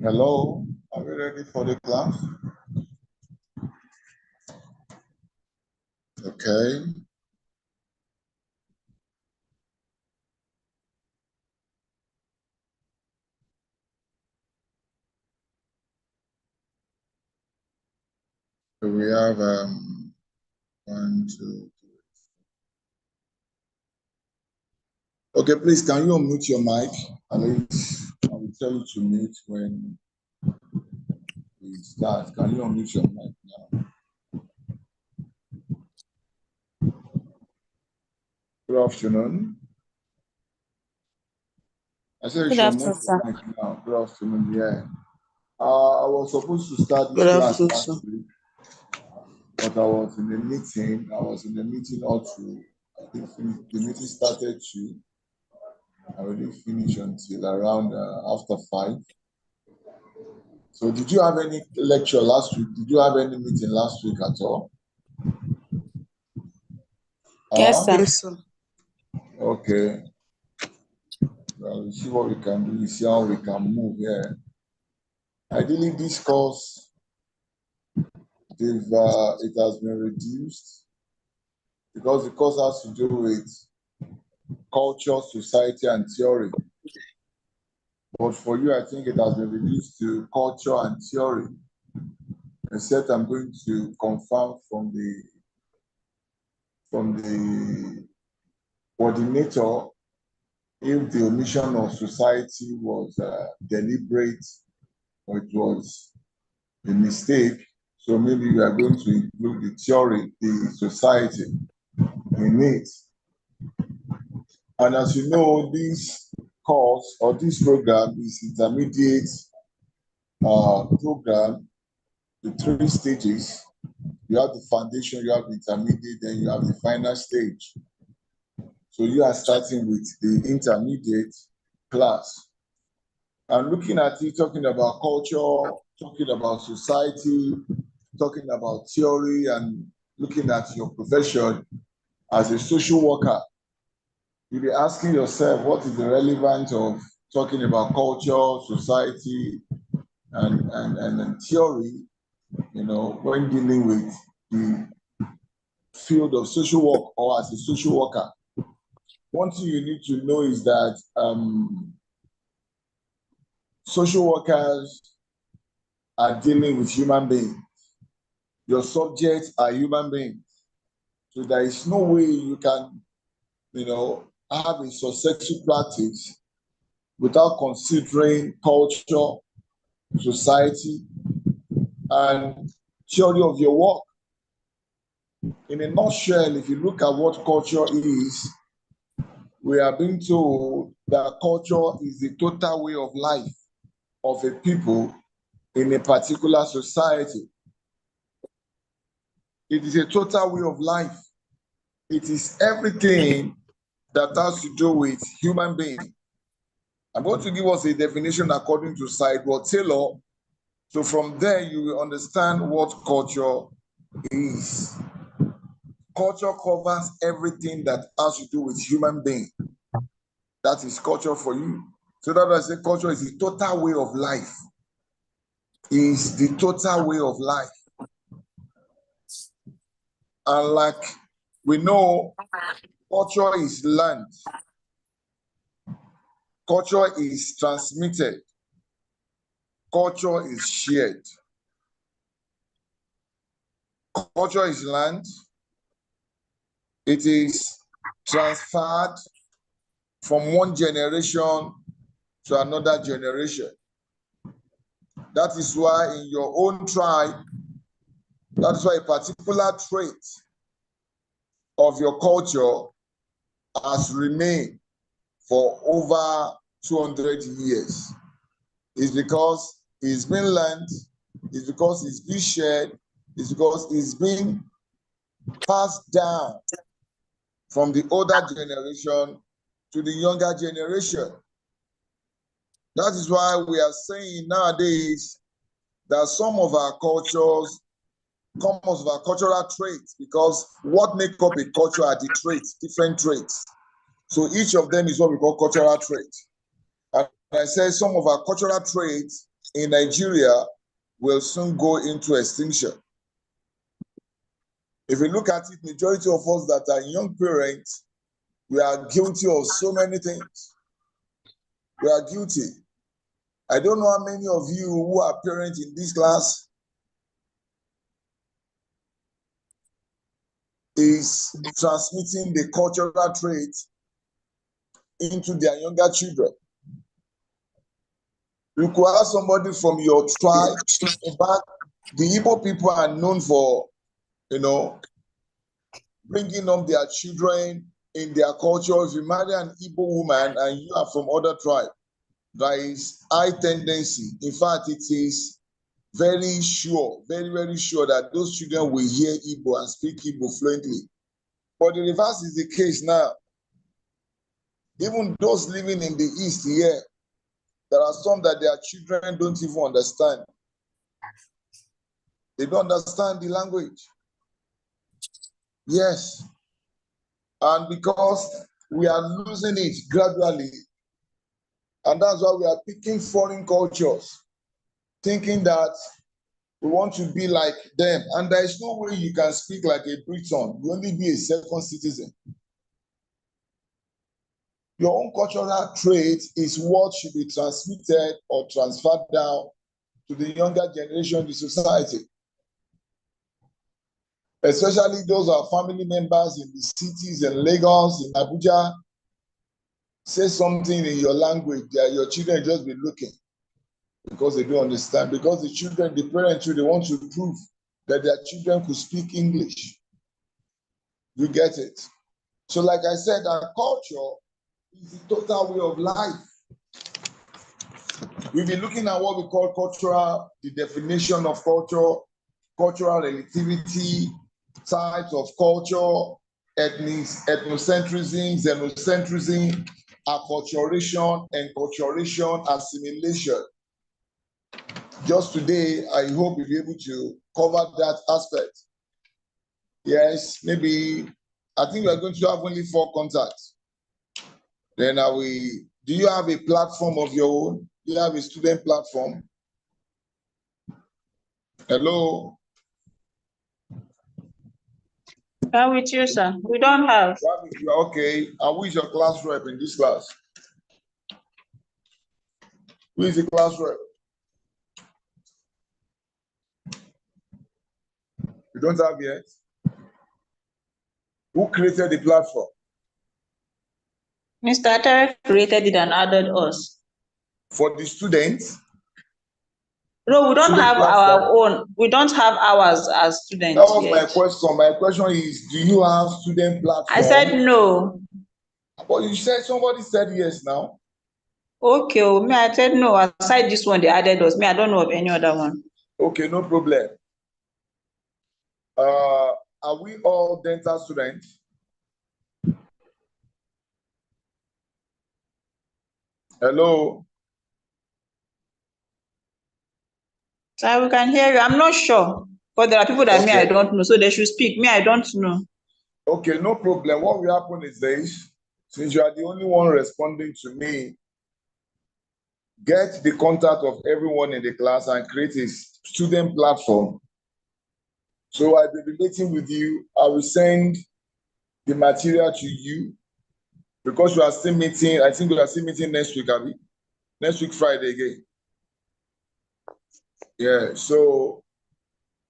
Hello, are we ready for the class? Okay. So we have 1, 2, 3. Okay, please, can you unmute your mic? At least I will tell you to mute when we start. Can you unmute your mic now? Good afternoon. I said you should unmute your mic now. Good afternoon, yeah. I was supposed to start this class last week, but I was in a meeting. All through. I think the meeting started 2. I didn't finish until around after 5. So did you have any lecture last week? Did you have any meeting last week at all? Yes, sir. Okay. Well, we'll see what we can do. We see how we can move here. Ideally, this course, it has been reduced because the course has to do with culture, society, and theory. But for you, I think it has been reduced to culture and theory. Except I'm going to confirm from the coordinator if the omission of society was deliberate or it was a mistake. So maybe we are going to include the theory, the society in it. And as you know, this course or this program is intermediate program, the 3 stages. You have the foundation, you have the intermediate, then you have the final stage. So you are starting with the intermediate class. And looking at it, talking about culture, talking about society, talking about theory, and looking at your profession as a social worker, you'll be asking yourself, what is the relevance of talking about culture, society, and theory, when dealing with the field of social work or as a social worker? One thing you need to know is that social workers are dealing with human beings. Your subjects are human beings. So there is no way you can, have a successful practice without considering culture, society, and theory of your work. In a nutshell, if you look at what culture is, we are being told that culture is the total way of life of a people in a particular society. It is a total way of life. It is everything that has to do with human being. I'm going to give us a definition according to Sidewell Taylor. So from there, you will understand what culture is. Culture covers everything that has to do with human being. That is culture for you. So that I say culture is the total way of life. Is the total way of life. And like we know, culture is learned. Culture is transmitted. Culture is shared. Culture is learned. It is transferred from one generation to another generation. That is why in your own tribe, that is why a particular trait of your culture has remained for over 200 years. It's because it's been learned, it's because it's been shared, it's because it's been passed down from the older generation to the younger generation. That is why we are saying nowadays that some of our cultures, some of our cultural traits, because what make up a culture are the traits, different traits. So each of them is what we call cultural traits. And I say some of our cultural traits in Nigeria will soon go into extinction. If you look at it, majority of us that are young parents, we are guilty of so many things. We are guilty. I don't know how many of you who are parents in this class is transmitting the cultural traits into their younger children. You could have somebody from your tribe. In fact, the Igbo people are known for, bringing up their children in their culture. If you marry an Igbo woman and you are from other tribe, there is high tendency. In fact, it is very sure, very, very sure that those children will hear Igbo and speak Igbo fluently. But the reverse is the case now. Even those living in the East here, there are some that their children don't even understand. They don't understand the language. Yes. And because we are losing it gradually, and that's why we are picking foreign cultures, thinking that we want to be like them. And there is no way you can speak like a Briton. You only be a second citizen. Your own cultural trait is what should be transmitted or transferred down to the younger generation of the society. Especially those who are family members in the cities, in Lagos, in Abuja. Say something in your language that your children just be looking because they don't understand. Because the children, the parents, they want to prove that their children could speak English. You get it? So like I said, our culture is the total way of life. We've been looking at what we call cultural, the definition of culture, cultural relativity, types of culture, ethnocentrism, xenocentrism, acculturation, enculturation, assimilation. Just today, I hope we'll be able to cover that aspect. Yes, maybe, I think we're going to have only 4 contacts. Then do you have a platform of your own? Do you have a student platform? Hello? I'm with you, sir. We don't have. Okay, and who is your class rep in this class? Who is the class rep? You don't have yet? Who created the platform? Mr. Tarek created it and added us. For the students? No, we don't have our own. We don't have ours as students. That was my question. My question is, do you have student platform? I said no. But you said somebody said yes now. Okay, me, I said no. Aside this one, they added us. Me, I don't know of any other one. Okay, no problem. Are we all dental students? Hello? So we can hear you. I'm not sure. But there are people that me, I don't know. So they should speak. Me, I don't know. Okay, no problem. What will happen is this. Since you are the only one responding to me, get the contact of everyone in the class and create a student platform. So I'll be relating with you. I will send the material to you because we are still meeting. I think we are still meeting next week, Abby. Next week, Friday again. Yeah, so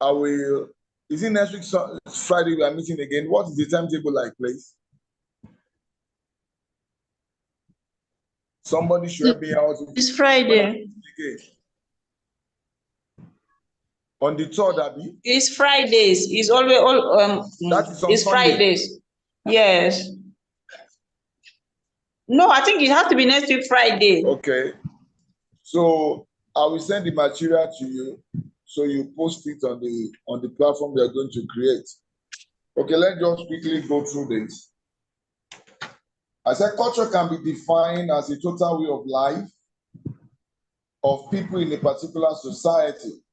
I will. Is it next week, Friday, we are meeting again? What is the timetable like, please? Somebody should help me out. It's Friday. On the 3rd, Abby? It's Fridays. It's always that is on it's Sunday. Fridays. Yes. No, I think it has to be next week Friday. Okay. So I will send the material to you so you post it on the platform we are going to create. Okay, let's just quickly go through this. I said culture can be defined as a total way of life of people in a particular society.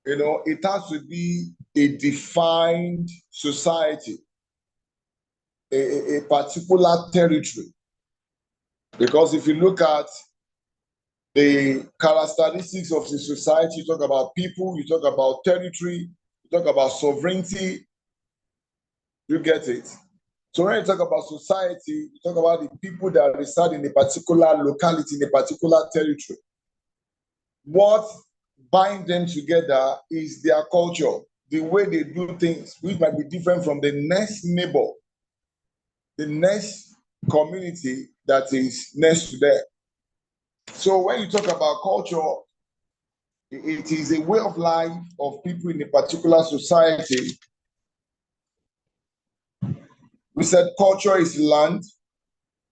It has to be a defined society, a particular territory. Because if you look at the characteristics of the society. You talk about people, you talk about territory, you talk about sovereignty. You get it? So when you talk about society, you talk about the people that reside in a particular locality, in a particular territory. What binds them together is their culture, the way they do things, which might be different from the next neighbor, the next community that is next to them. So when you talk about culture, it is a way of life of people in a particular society. We said culture is learned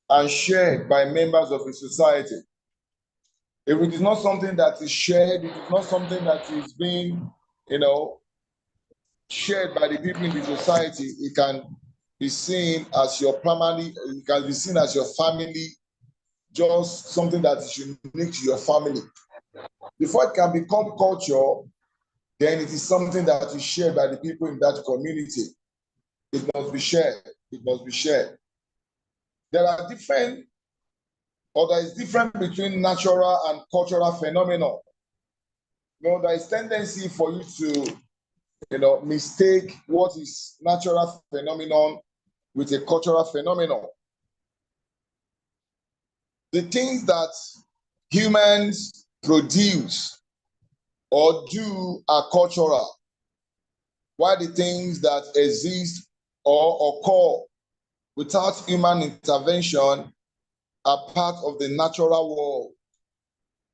and shared by members of a society. If it is not something that is shared, it is not something that is being, shared by the people in the society, it can be seen as your family, it can be seen as your family, just something that is unique to your family. Before it can become culture, then it is something that is shared by the people in that community. It must be shared. It must be shared. There is difference between natural and cultural phenomena. There is tendency for you to, mistake what is natural phenomenon with a cultural phenomenon. The things that humans produce or do are cultural, while the things that exist or occur without human intervention are part of the natural world.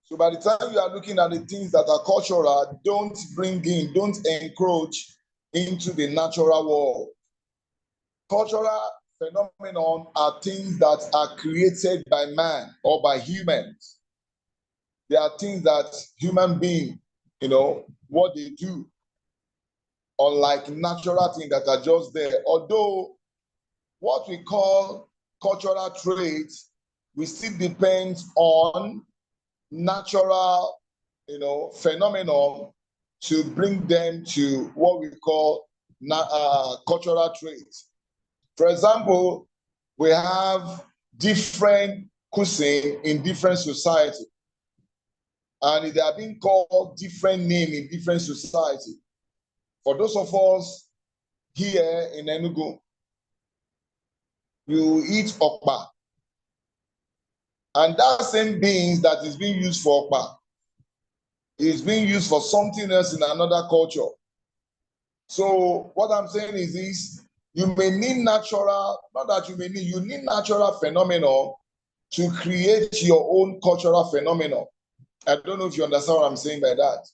So by the time you are looking at the things that are cultural, don't encroach into the natural world. Cultural phenomenon are things that are created by man or by humans. They are things that human beings, what they do, unlike natural things that are just there. Although what we call cultural traits, we still depend on natural, phenomenon to bring them to what we call cultural traits. For example, we have different cuisine in different society, and they are being called different names in different society. For those of us here in Enugu, you eat okpa, and that same beans that is being used for okpa is being used for something else in another culture. So what I'm saying is this: you may need natural, not that you may need, you need natural phenomenon to create your own cultural phenomenon. I don't know if you understand what I'm saying by that.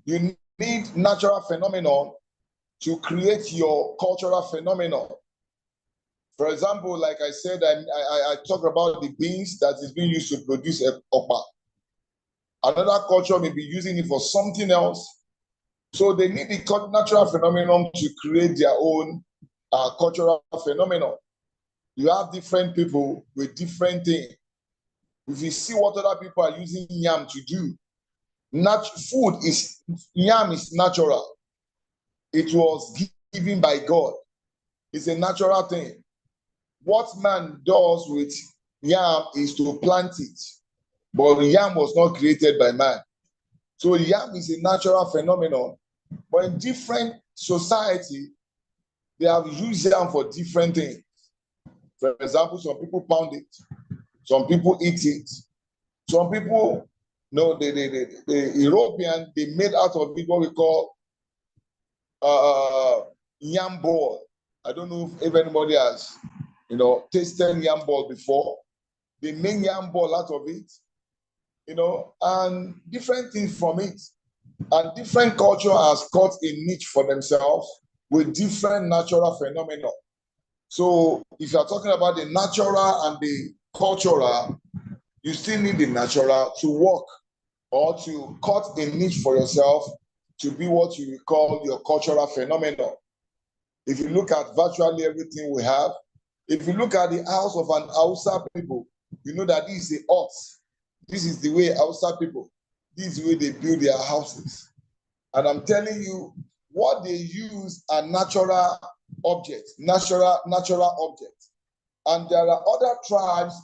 You need natural phenomenon to create your cultural phenomenon. For example, like I said, I talked about the beans that is being used to produce okpa. Another culture may be using it for something else. So they need the natural phenomenon to create their own cultural phenomenon. You have different people with different things. If you see what other people are using yam to do, yam is natural. It was given by God. It's a natural thing. What man does with yam is to plant it, but yam was not created by man. So yam is a natural phenomenon, but in different society, they have used yam for different things. For example, some people pound it, some people eat it, some people, the European, they made out of it what we call yam ball. I don't know if anybody has, tasted yam ball before. They make yam ball out of it, and different things from it. And different culture has got a niche for themselves with different natural phenomena. So if you're talking about the natural and the cultural, you still need the natural to work or to cut a niche for yourself to be what you call your cultural phenomenon. If you look at virtually everything we have, if you look at the house of an Hausa people, you know that this is the hut. This is the way Hausa people, this is the way they build their houses. And I'm telling you, what they use are natural objects, natural objects. And there are other tribes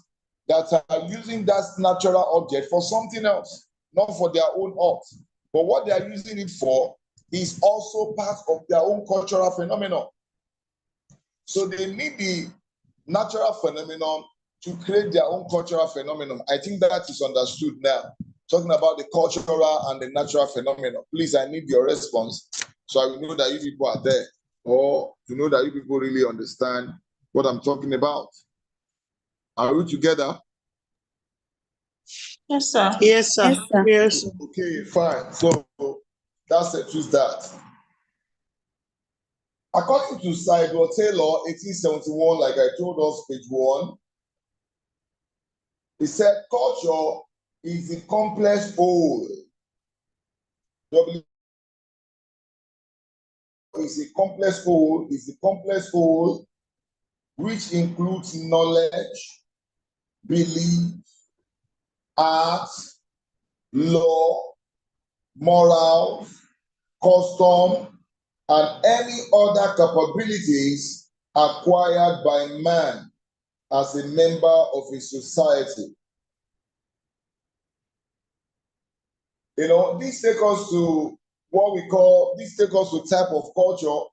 that are using that natural object for something else, not for their own art. But what they are using it for is also part of their own cultural phenomenon. So they need the natural phenomenon to create their own cultural phenomenon. I think that is understood now. Talking about the cultural and the natural phenomenon. Please, I need your response so I will know that you people are there, or to know that you people really understand what I'm talking about. Are we together? Yes, sir. Yes, sir. Yes, sir. Yes. Okay, fine. So that settles that. According to C-ISOWN Taylor, 1871, like I told us, page 1, he said culture is the complex whole. W is a complex whole, which includes knowledge, belief, art, law, morals, custom, and any other capabilities acquired by man as a member of a society. You know, this takes us to what we call, this takes us to type of culture,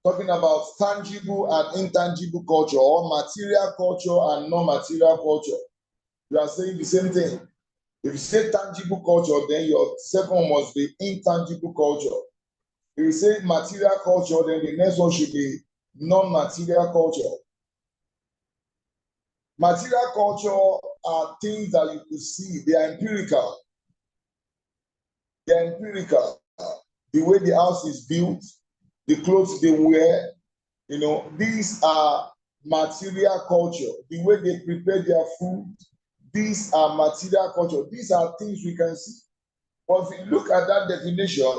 talking about tangible and intangible culture, or material culture and non-material culture. You are saying the same thing. If you say tangible culture, then your second one must be intangible culture. If you say material culture, then the next one should be non-material culture. Material culture are things that you could see. They are empirical. They are empirical. The way the house is built, the clothes they wear, you know, these are material culture. The way they prepare their food, these are material culture. These are things we can see. But if you look at that definition,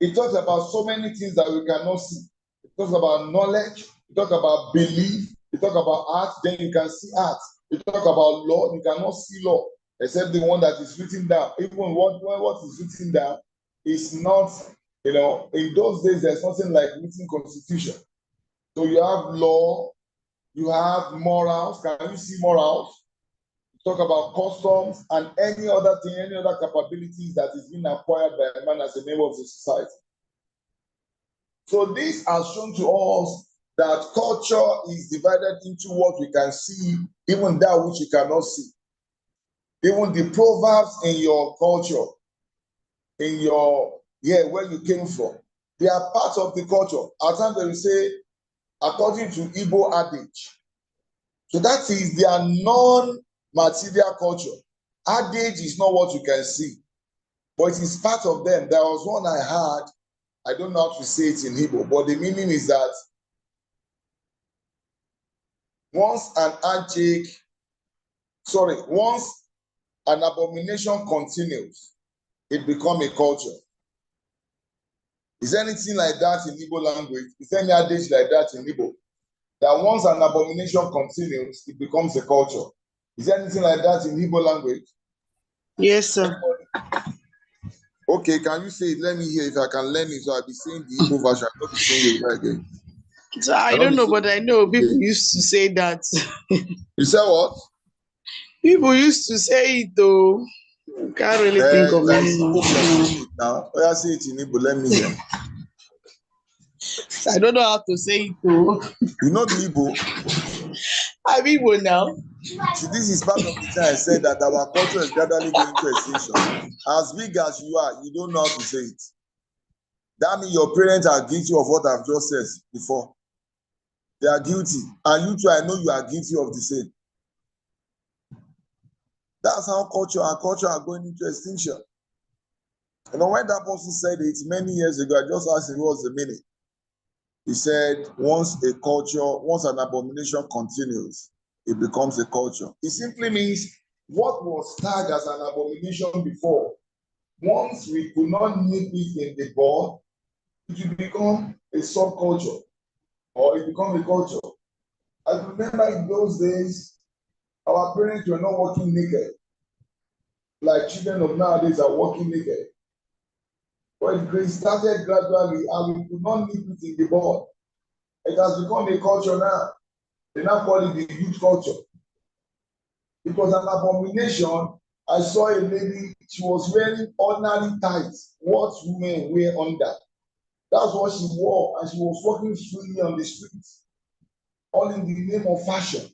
it talks about so many things that we cannot see. It talks about knowledge, it talks about belief, it talks about art, then you can see art. It talks about law, you cannot see law, except the one that is written down. Even what is written down is not, you know, in those days, there's nothing like written constitution. So you have law, you have morals. Can you see morals? Talk about customs and any other thing, any other capabilities that is being acquired by a man as a member of the society. So this has shown to us that culture is divided into what we can see, even that which you cannot see. Even the proverbs in your culture, in your, where you came from, they are part of the culture. At times they will say, according to Igbo adage. So that is their non-material culture. Adage is not what you can see, but it is part of them. There was one I had, I don't know how to say it in Igbo, but the meaning is that once an abomination continues, it becomes a culture. Is there anything like that in Igbo language? Is there any adage like that in Igbo? That once an abomination continues, it becomes a culture. Is there anything like that in Igbo language? Yes, sir. Okay, can you say it? Let me hear if I can learn it. So I'll be saying the Igbo version. I'll not be saying it again. So I don't know, but I know people used to say that. You said what? People used to say it though. Can't really think of it now. Oh, yeah, say it in Igbo. Let me hear. I don't know how to say it though. You know the Igbo? I'm Igbo now. See, this is part of the time I said that our culture is gradually going to extinction. As big as you are, you don't know how to say it. That means your parents are guilty of what I've just said before. They are guilty. And you too, I know you are guilty of the same. That's how our culture are going into extinction. You know, when that person said it many years ago, I just asked him what was the meaning. He said, once an abomination continues, it becomes a culture. It simply means what was tagged as an abomination before, once we could not nip it in the bud, it will become a subculture or it becomes a culture. I remember in those days, our parents were not walking naked, like children of nowadays are walking naked. But it started gradually and we could not nip it in the bud. It has become a culture now. They now call it the youth culture. It was an abomination. I saw a lady, she was wearing ordinary tights, what women wear under. That's what she wore, and she was walking freely on the streets, all in the name of fashion.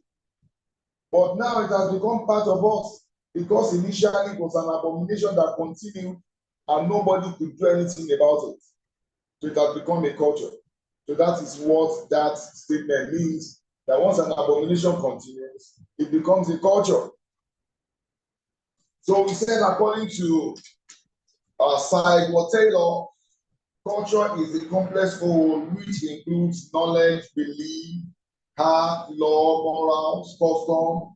But now it has become part of us, because initially it was an abomination that continued and nobody could do anything about it. So it has become a culture. So that is what that statement means, that once an abomination continues, it becomes a culture. So we said, according to C-ISOWN Taylor, culture is a complex whole which includes knowledge, belief, art, law, morals, custom,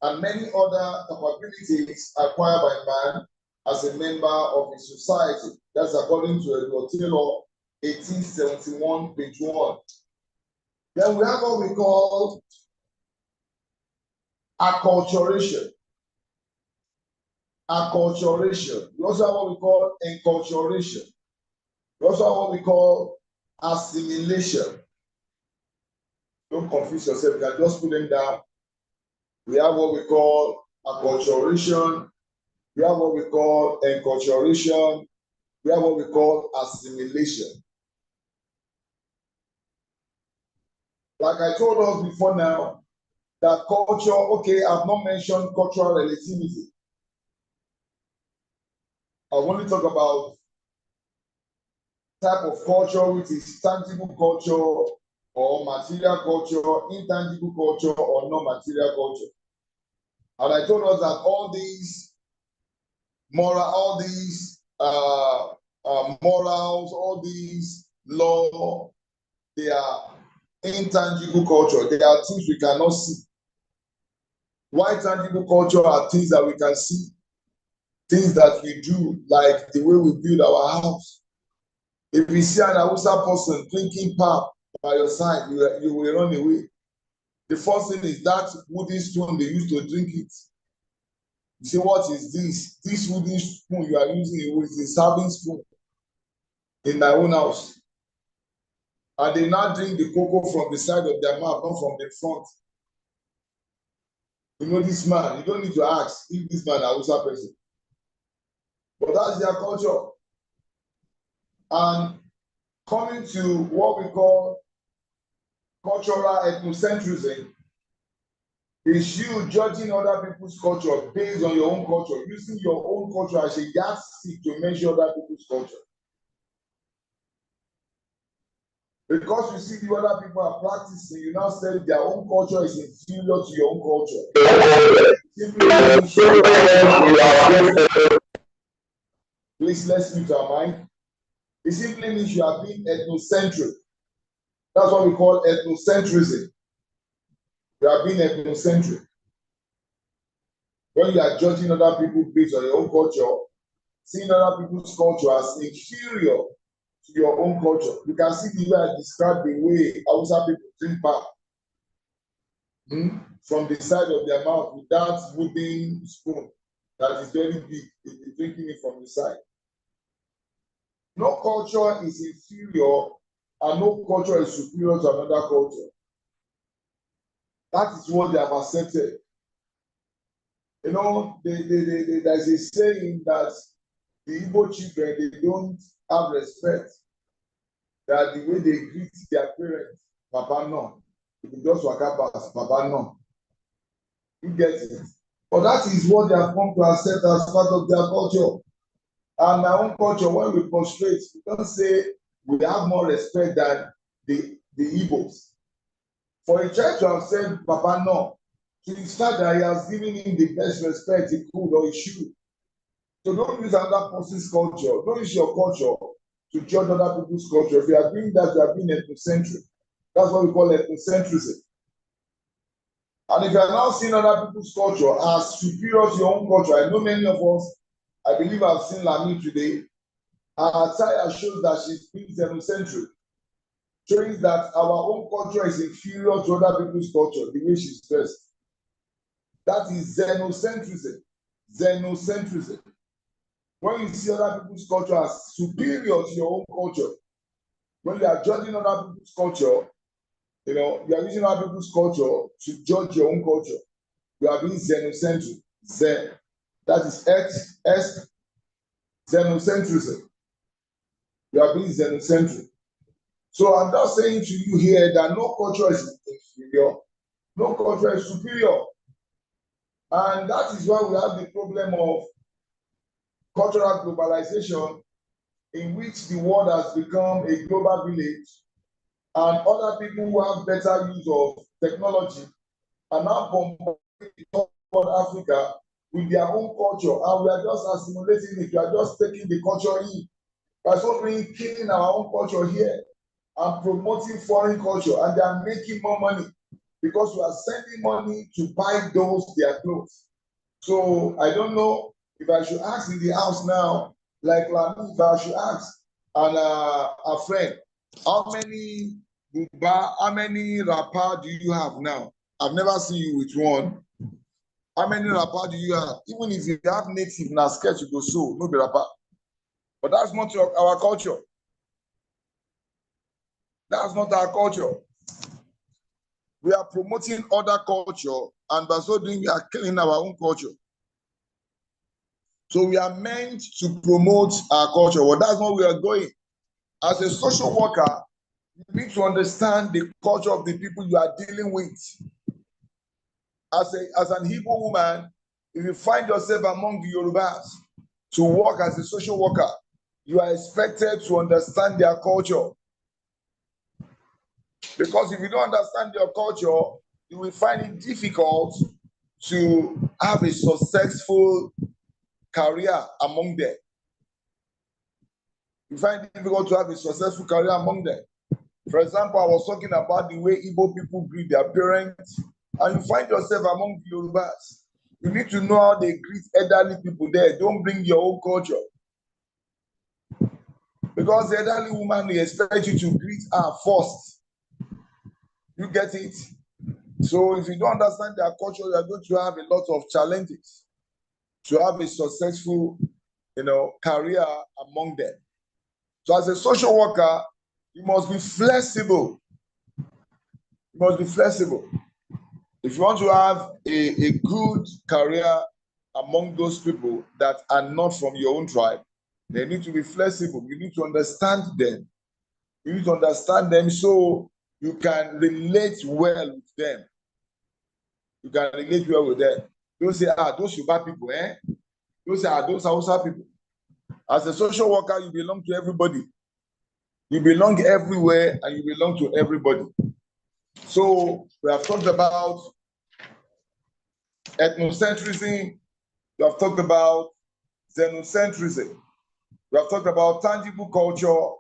and many other capabilities acquired by man as a member of a society. That's according to Adejumo Taylor, 1871, page 1. Then we have what we call acculturation. Acculturation. We also have what we call enculturation. We also have what we call assimilation. Don't confuse yourself, you can just put them down. We have what we call acculturation. We have what we call enculturation. We have what we call assimilation. Like I told us before now, that culture, okay, I've not mentioned cultural relativity. I've only talked about type of culture, which is tangible culture or material culture, intangible culture or non-material culture. And I told us that all these morals, all these law, they are intangible culture. They are things we cannot see. Why tangible culture are things that we can see, things that we do, like the way we build our house. If you see an Hausa person drinking pap by your side, you will run away. The first thing is that wooden spoon they used to drink it. You say, what is this? This wooden spoon you are using is a serving spoon in my own house. And they now drink the cocoa from the side of their mouth, not from the front. You know this man, you don't need to ask if this man is a Hausa person. But that's their culture. And coming to what we call cultural ethnocentrism is you judging other people's culture based on your own culture, using your own culture as a yardstick to measure other people's culture. Because you see the other people are practicing, you now say their own culture is inferior to your own culture. Please, let's mute our mind. It simply means you are being ethnocentric. That's what we call ethnocentrism. You are being ethnocentric. When you are judging other people based on your own culture, seeing other people's culture as inferior to your own culture. You can see the way I describe the way Hausa people drink pap from the side of their mouth with that wooden spoon that is very big. They're drinking it from the side. No culture is inferior and no culture is superior to another culture. That is what they have accepted. You know, there's a saying that the Igbo children, they don't have respect. That the way they greet their parents, Papa no. If you just walk up as Papa no. You get it. But that is what they have come to accept as part of their culture. And my own culture, when we prostrate, we don't say we have more respect than the Igbos. For a child to have said Papa no, to his father, he has given him the best respect he could or he should. So don't use another person's culture. Don't use your culture to judge other people's culture. If you are doing that, you are being ethnocentric. That's what we call ethnocentrism. And if you are now seeing other people's culture as superior to your own culture, I know many of us, I believe I've seen Lami today, her attire shows that she's being ethnocentric, showing that our own culture is inferior to other people's culture, the way she's dressed. That is xenocentrism. Xenocentrism. When you see other people's culture as superior to your own culture, when you are judging other people's culture, you know, you are using other people's culture to judge your own culture. You are being xenocentric. That is X, xenocentrism. You are being xenocentric. So I'm just saying to you here that no culture is inferior, no culture is superior. And that is why we have the problem of cultural globalization, in which the world has become a global village, and other people who have better use of technology are now bombarding Africa with their own culture, and we are just assimilating it. We are just taking the culture in. By so doing, killing our own culture here and promoting foreign culture, and they are making more money because we are sending money to buy those their clothes. So I don't know if I should ask in the house now, like Lami, if I should ask and a friend, how many Buba, how many rapper do you have now? I've never seen you with one. How many rapper do you have? Even if you have native na sketch you go so, no be rapper. But that's not our culture. That's not our culture. We are promoting other culture, and by so doing, we are killing our own culture. So we are meant to promote our culture. Well, that's where we are going. As a social worker, you need to understand the culture of the people you are dealing with. As an Igbo woman, if you find yourself among the Yorubas to work as a social worker, you are expected to understand their culture. Because if you don't understand their culture, you will find it difficult to have a successful career among them. You find it difficult to have a successful career among them. For example, I was talking about the way Igbo people greet their parents, and you find yourself among the Yorubas. You need to know how they greet elderly people there. Don't bring your own culture. Because the elderly woman will expect you to greet her first. You get it? So if you don't understand their culture, you are going to have a lot of challenges to have a successful, career among them. So as a social worker, you must be flexible. You must be flexible. If you want to have a good career among those people that are not from your own tribe, they need to be flexible. You need to understand them. You need to understand them so you can relate well with them. You can relate well with them. Don't say, those Yoruba people, eh? Don't say, those Hausa people. As a social worker, you belong to everybody. You belong everywhere and you belong to everybody. So we have talked about ethnocentrism. We have talked about xenocentrism. We have talked about tangible culture.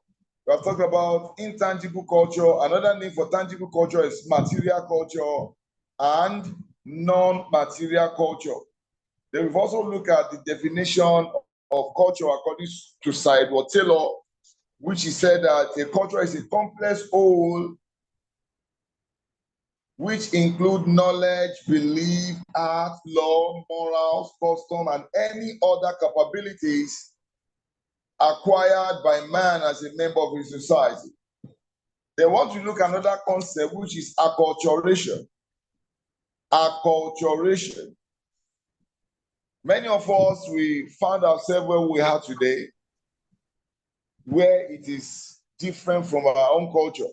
We have talked about intangible culture. Another name for tangible culture is material culture and non-material culture. Then we've also looked at the definition of culture according to Sidewell Taylor, which he said that a culture is a complex whole which include knowledge, belief, art, law, morals, custom, and any other capabilities acquired by man as a member of his society. They want to look at another concept, which is acculturation. Acculturation. Many of us, we found ourselves where we are today, where it is different from our own culture.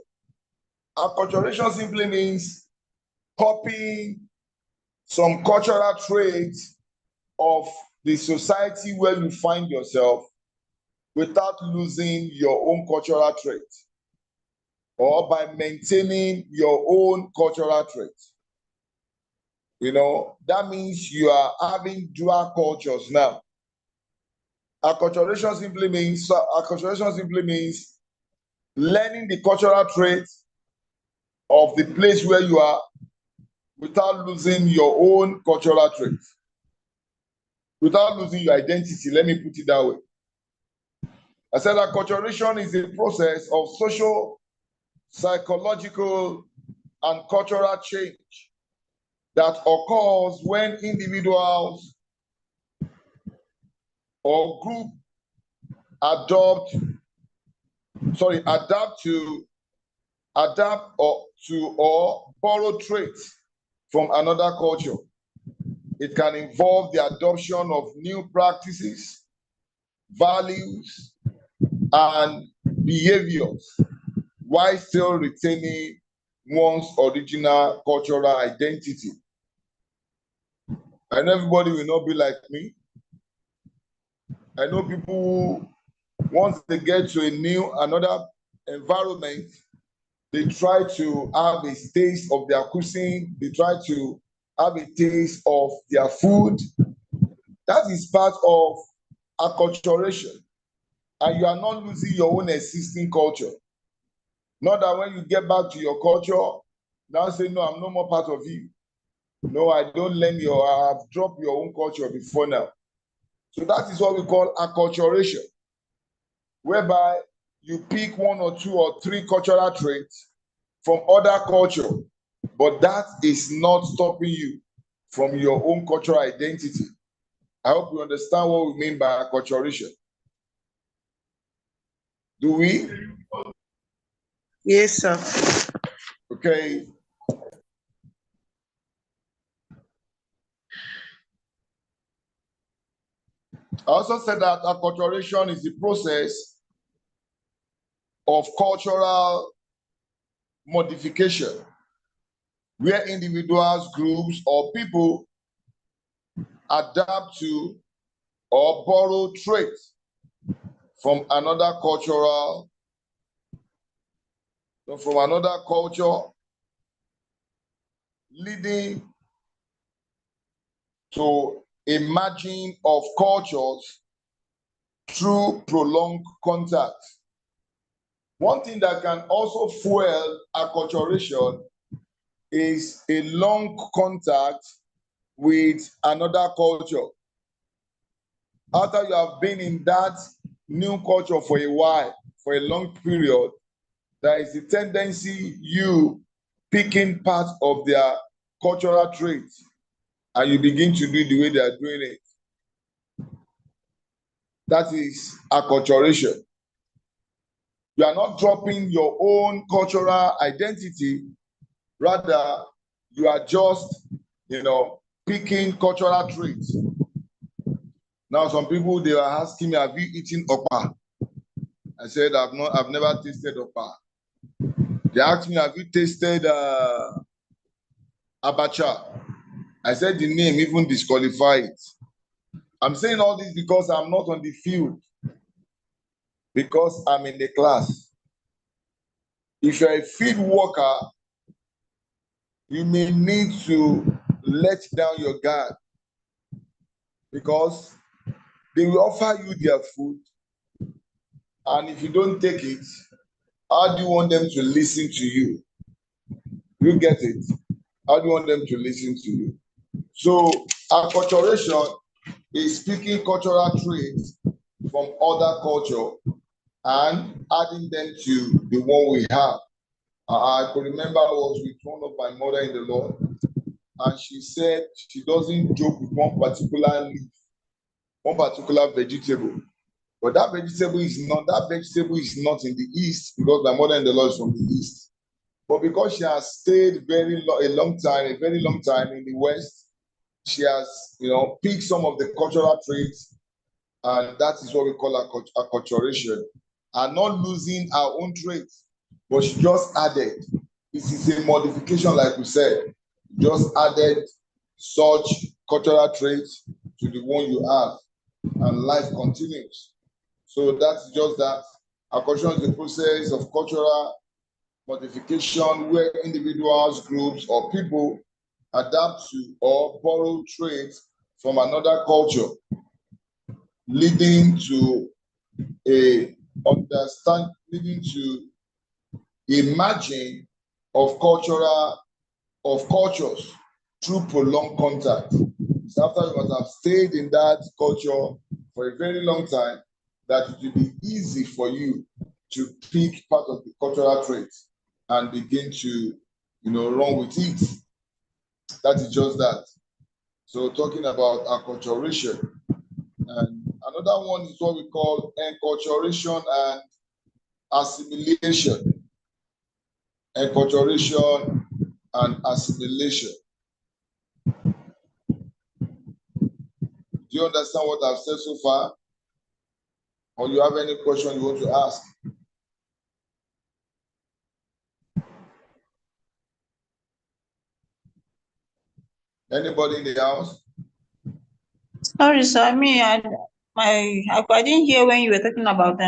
Acculturation simply means copying some cultural traits of the society where you find yourself without losing your own cultural traits, or by maintaining your own cultural traits. That means you are having dual cultures now. Acculturation simply means learning the cultural traits of the place where you are without losing your own cultural traits, without losing your identity. Let me put it that way. I said acculturation is a process of social, psychological, and cultural change that occurs when individuals or group adapt or borrow traits from another culture. It can involve the adoption of new practices, values, and behaviors while still retaining one's original cultural identity. I know everybody will not be like me. I know people, once they get to another environment, they try to have a taste of their cuisine. They try to have a taste of their food. That is part of acculturation. And you are not losing your own existing culture. Not that when you get back to your culture, now say, no, I'm no more part of you. No, I don't learn I have dropped your own culture before now. So that is what we call acculturation, whereby you pick one or two or three cultural traits from other culture, but that is not stopping you from your own cultural identity. I hope you understand what we mean by acculturation. Do we? Yes, sir. Okay. I also said that acculturation is the process of cultural modification, where individuals, groups, or people adapt to or borrow traits from another culture, leading to a merging of cultures through prolonged contact. One thing that can also fuel acculturation is a long contact with another culture. After you have been in that new culture for a while, for a long period, there is a tendency you picking part of their cultural traits and you begin to do the way they are doing it. That is acculturation. You are not dropping your own cultural identity, rather you are just, picking cultural traits. Now, some people, they are asking me, have you eaten okpa? I said, I've never tasted okpa. They asked me, have you tasted abacha? I said, the name even disqualified it. I'm saying all this because I'm not on the field, because I'm in the class. If you're a field worker, you may need to let down your guard, because they will offer you their food, and if you don't take it, how do you want them to listen to you? You get it? How do you want them to listen to you? So acculturation is speaking cultural traits from other culture and adding them to the one we have. I could remember I was with one of my mother in the Lord, and she said she doesn't joke with one particular leaf, one particular vegetable. But that vegetable is not in the East, because my mother in the Lord is from the East. But because she has stayed a very long time in the West, she has, picked some of the cultural traits, and that is what we call acculturation. And not losing our own traits, but she just added. This is a modification, like we said. Just added such cultural traits to the one you have, and life continues. So that's just that. Acculturation is the process of cultural modification where individuals, groups, or people adapt to or borrow traits from another culture, leading to a merging of cultures through prolonged contact. So after you must have stayed in that culture for a very long time, that it will be easy for you to pick part of the cultural traits and begin to, run with it. That is just that. So talking about acculturation. And another one is what we call enculturation and assimilation. Enculturation and assimilation. Do you understand what I've said so far? Or you have any question you want to ask? Anybody in the house? Sorry, sir. I didn't hear when you were talking about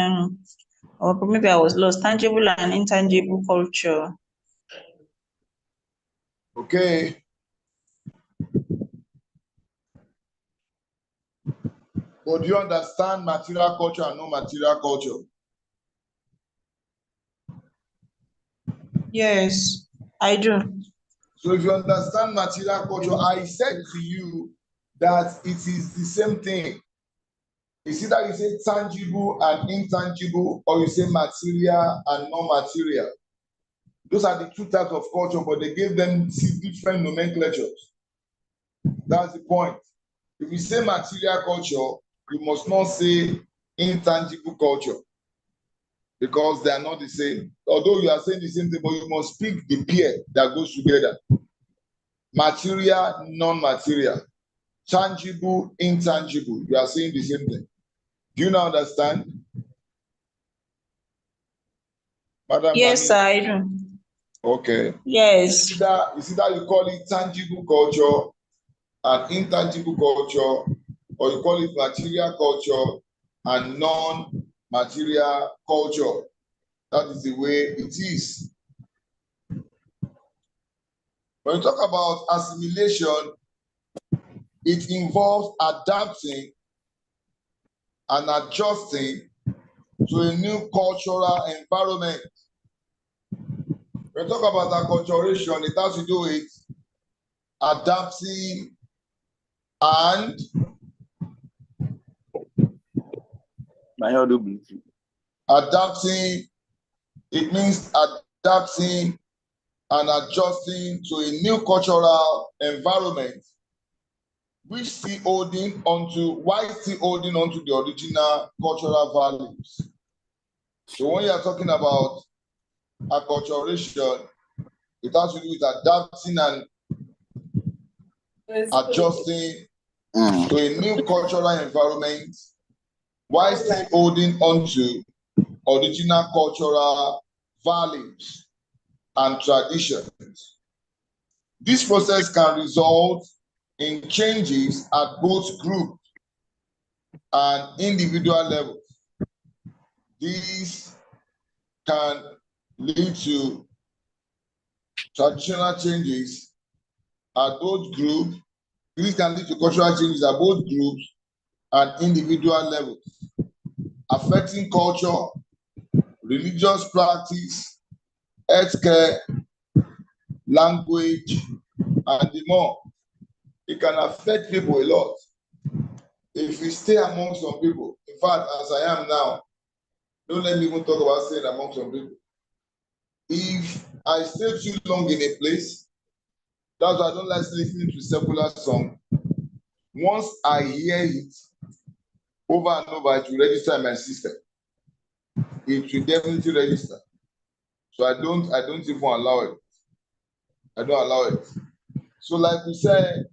or maybe I was lost. Tangible and intangible culture. Okay. But do you understand material culture and non-material culture? Yes, I do. So if you understand material culture, I said to you that it is the same thing. It's either you say tangible and intangible, or you say material and non-material. Those are the two types of culture, but they gave them different nomenclatures. That's the point. If you say material culture, you must not say intangible culture, because they are not the same. Although you are saying the same thing, but you must speak the pair that goes together. Material, non-material. Tangible, intangible. You are saying the same thing. Do you now understand? Madam Yes, Mami? sir, I do. Okay. Yes. It's either you call it tangible culture and intangible culture, or you call it material culture and non-material culture. That is the way it is. When you talk about assimilation, it involves adapting and adjusting to a new cultural environment. When you talk about acculturation, it has to do with adapting and adapting. It means adapting and adjusting to a new cultural environment, which still holding onto the original cultural values. So when you are talking about acculturation, it has to do with adapting and adjusting to a new cultural environment while still holding onto original cultural values and traditions. This process can result in changes at both group and individual levels. These can lead to traditional changes at both groups. These can lead to cultural changes at both groups and individual levels, affecting culture, religious practice, healthcare, language, and the more. It can affect people a lot. If we stay among some people, in fact, as I am now, don't let me even talk about staying among some people. If I stay too long in a place, that's why I don't like listening to secular song. Once I hear it over and over, it will register in my system. It will definitely register. So I don't even allow it. I don't allow it. So like we said,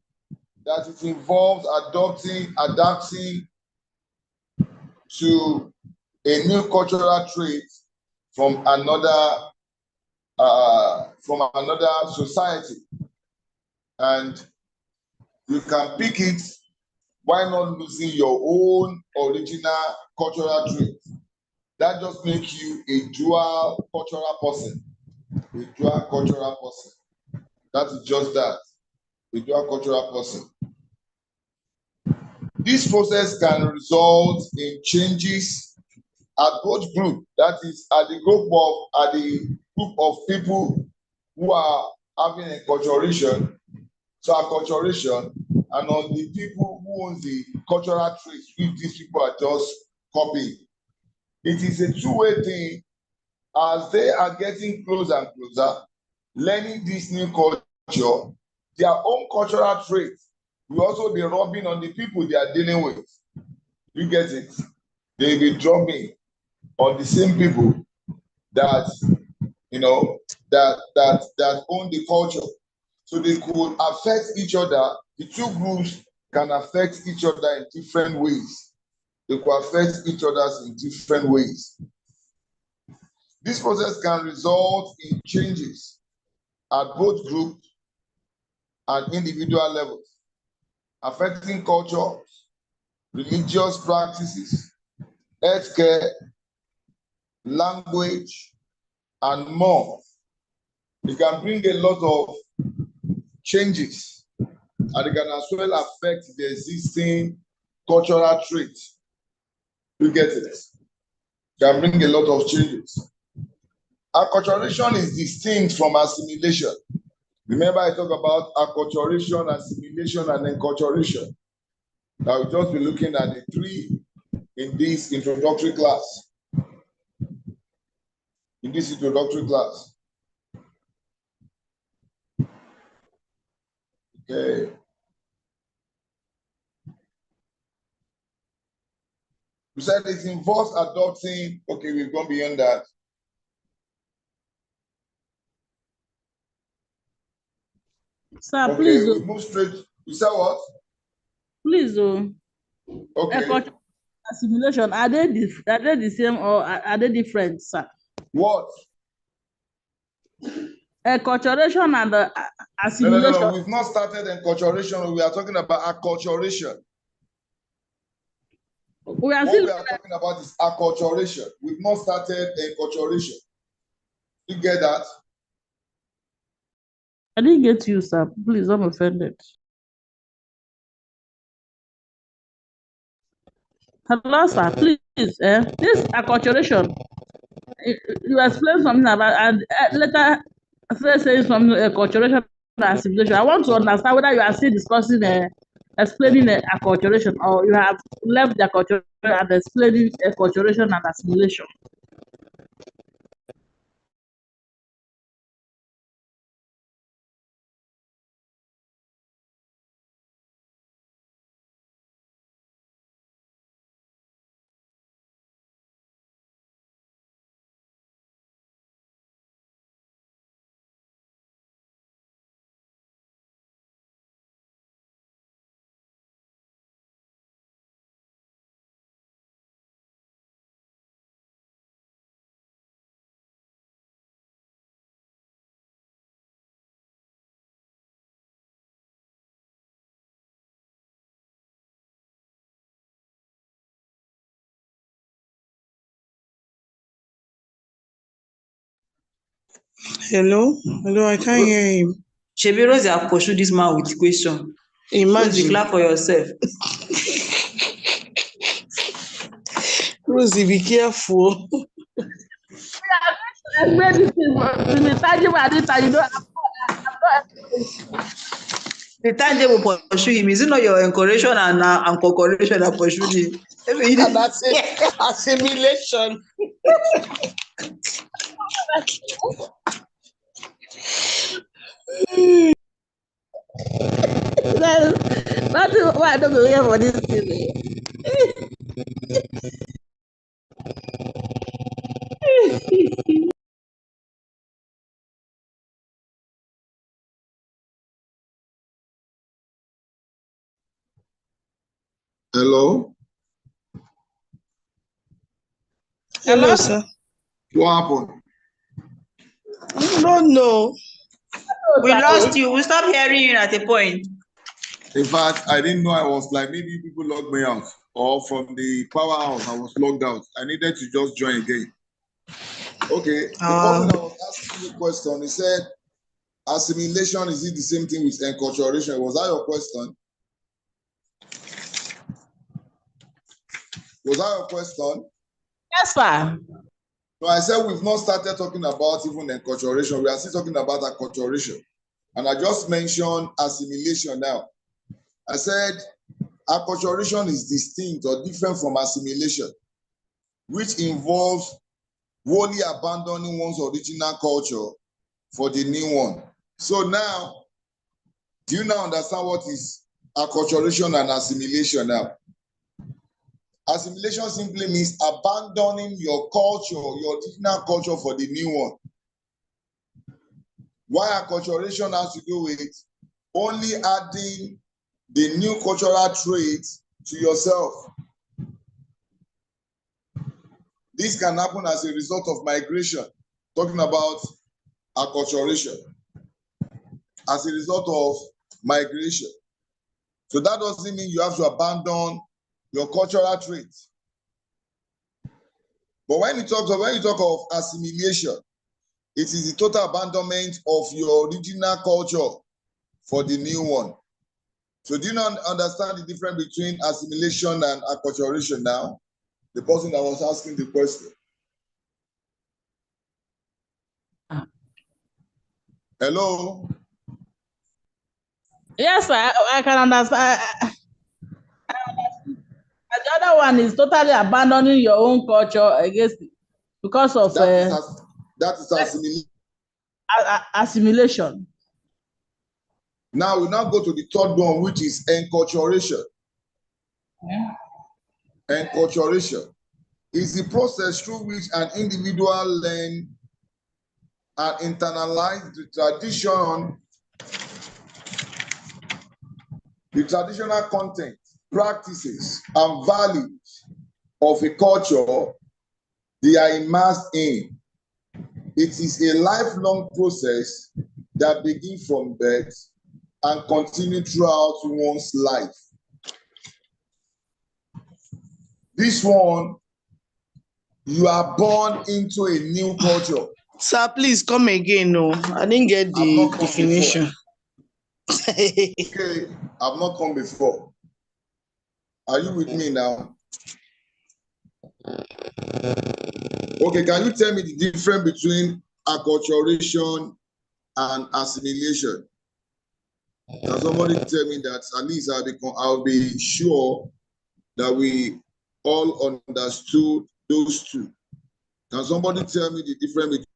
that it involves adapting to a new cultural trait from another society, and you can pick it while not losing your own original cultural trait. That just makes you a dual cultural person. A dual cultural person. That is just that. A dual cultural person. This process can result in changes at both groups. That is, at the group of people who are having acculturation. So acculturation, and on the people who own the cultural traits, which these people are just copying. It is a two-way thing. As they are getting closer and closer, learning this new culture, their own cultural traits will also be rubbing on the people they are dealing with. You get it? They will be drumming on the same people that that own the culture. So they could affect each other. The two groups can affect each other in different ways. They could affect each other in different ways. This process can result in changes at both group and individual levels, affecting culture, religious practices, healthcare, language, and more. It can bring a lot of changes, and it can as well affect the existing cultural traits. You get it? It can bring a lot of changes. Acculturation is distinct from assimilation. Remember, I talk about acculturation, assimilation, and enculturation. Now, we'll just be looking at the three in this introductory class. Okay. We said it involves adopting. Okay, we've gone beyond that. Sir, Okay, please. we move straight. You said what? Please, Okay. assimilation, are they the same or are they different, sir? What? Acculturation and assimilation. No. We've not started enculturation. We are talking about acculturation. We are What still we are talking about is acculturation. We've not started enculturation. You get that? I didn't get you, sir. Please, I'm offended. Hello, sir. Please, this acculturation. You explain something about and later say something acculturation and assimilation. I want to understand whether you are still discussing explaining acculturation or you have left the acculturation and explaining acculturation and assimilation. Hello? Hello, I can't hear him. Shebi Rose have pursued this man with question. Rose, Imagine. clap for yourself. Rosie, be careful. Explain this thing in a tangible and intangible. The time they will pursue him, is it not your encouragement and cooperation that pursued him? And that's it. Assimilation. That's why I don't go here for this thing. Hello? Hello, sir. What happened? I don't know. We lost you. We stopped hearing you at a point. In fact, I didn't know. I was like, maybe people logged me out, or from the powerhouse, I was logged out. I needed to just join again. Okay. The person that was asking the question, he said, assimilation, is it the same thing with enculturation? Was that your question? Was that your question? Yes, sir. No, I said we've not started talking about even enculturation. We are still talking about acculturation. And I just mentioned assimilation now. I said acculturation is distinct or different from assimilation, which involves wholly abandoning one's original culture for the new one. So now, do you now understand what is acculturation and assimilation now? Assimilation simply means abandoning your culture, your original culture for the new one. Why acculturation has to do with only adding the new cultural traits to yourself. This can happen as a result of migration, talking about acculturation, as a result of migration. So that doesn't mean you have to abandon your cultural traits. But when you talk of assimilation, it is the total abandonment of your original culture for the new one. So do you not understand the difference between assimilation and acculturation now? The person that was asking the question. Hello? Yes, I can understand. The other one is totally abandoning your own culture against because of that is assimilation. Assimilation. Now we now go to the third one, which is enculturation. Yeah. Enculturation is the process through which an individual learns and internalize the traditional content, practices, and values of a culture they are immersed in. It is a lifelong process that begins from birth and continues throughout one's life. This one, you are born into a new culture. Sir, please come again. No, I didn't get the definition. Okay, I've not come before. Are you with me now? Okay, can you tell me the difference between acculturation and assimilation? Can somebody tell me that? At least I'll be sure that we all understood those two. Can somebody tell me the difference between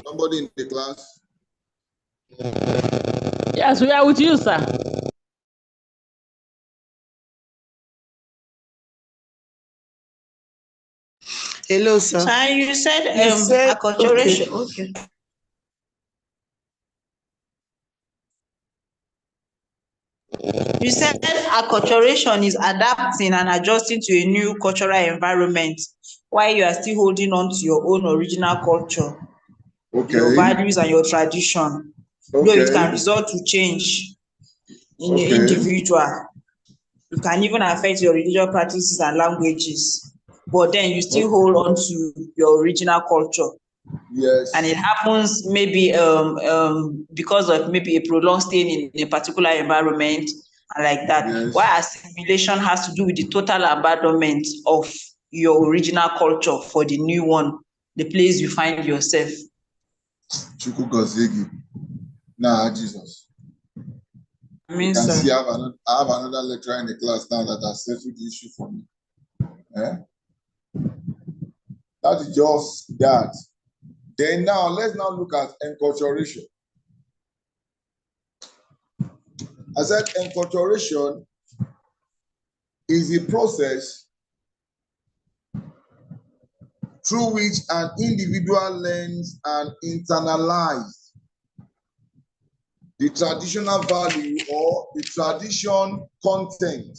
somebody in the class? Yes, we are with you, sir. Hello, sir. So you said acculturation. Okay. You said acculturation is adapting and adjusting to a new cultural environment while you are still holding on to your own original culture, your values and your tradition. Though it can result to change in the individual. It can even affect your religious practices and languages, but then you still hold on to your original culture. Yes. And it happens maybe because of maybe a prolonged stay in a particular environment and like that. Yes. While assimilation has to do with the total abandonment of your original culture for the new one, the place you find yourself. Nah, Jesus. I mean, you can see I have another lecturer in the class now that has settled the issue for me. That is just that. Then now, let's now look at enculturation. I said enculturation is a process through which an individual learns and internalizes the traditional value or the tradition content,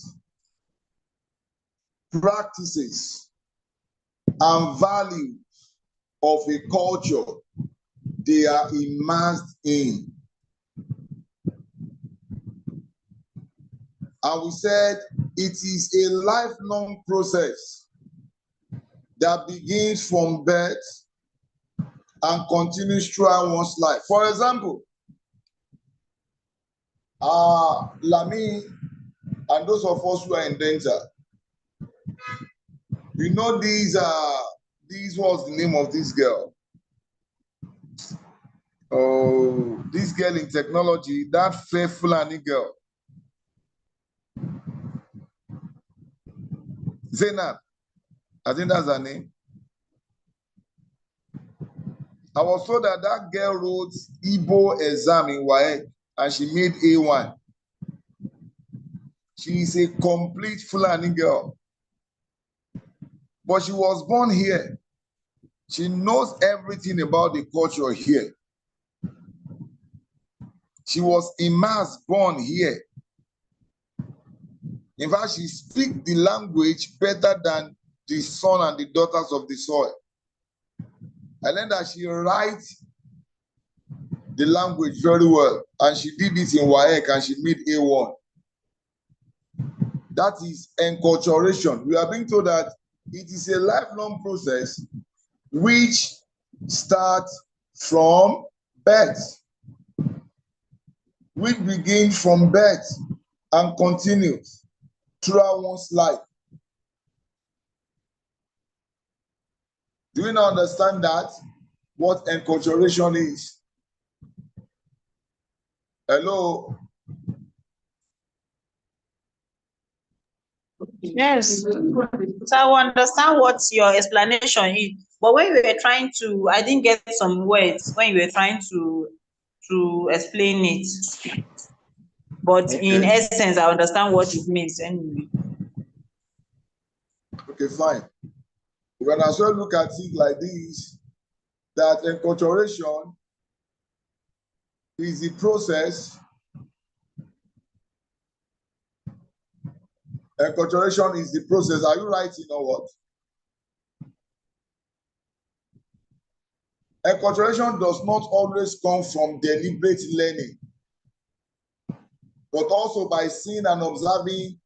practices, and values of a culture they are immersed in. And we said it is a lifelong process that begins from birth and continues throughout one's life. For example, Lami and those of us who are in danger, you know these was the name of this girl. Oh, this girl in technology, that faithful Fulani girl. Zainab, I think that's her name. I was told that that girl wrote Igbo exam in WAEC and she made A1. She is a complete Fulani girl. But she was born here. She knows everything about the culture here. She was immersed, born here. In fact, she speaks the language better than the son and the daughters of the soil. I learned that she writes the language very well, and she did it in WAEC and she made A1. That is enculturation. We are being told that it is a lifelong process which starts from birth, which begins from birth and continues throughout one's life. Do you now understand that? What enculturation is? Hello? Yes. So I understand what your explanation is, but when you were trying to, I didn't get some words when you were trying to explain it. But in essence, I understand what it means anyway. Okay, fine. We can as well look at it like this, that enculturation is the process. Enculturation is the process. Are you writing or what? Enculturation does not always come from deliberate learning, but also by seeing and observing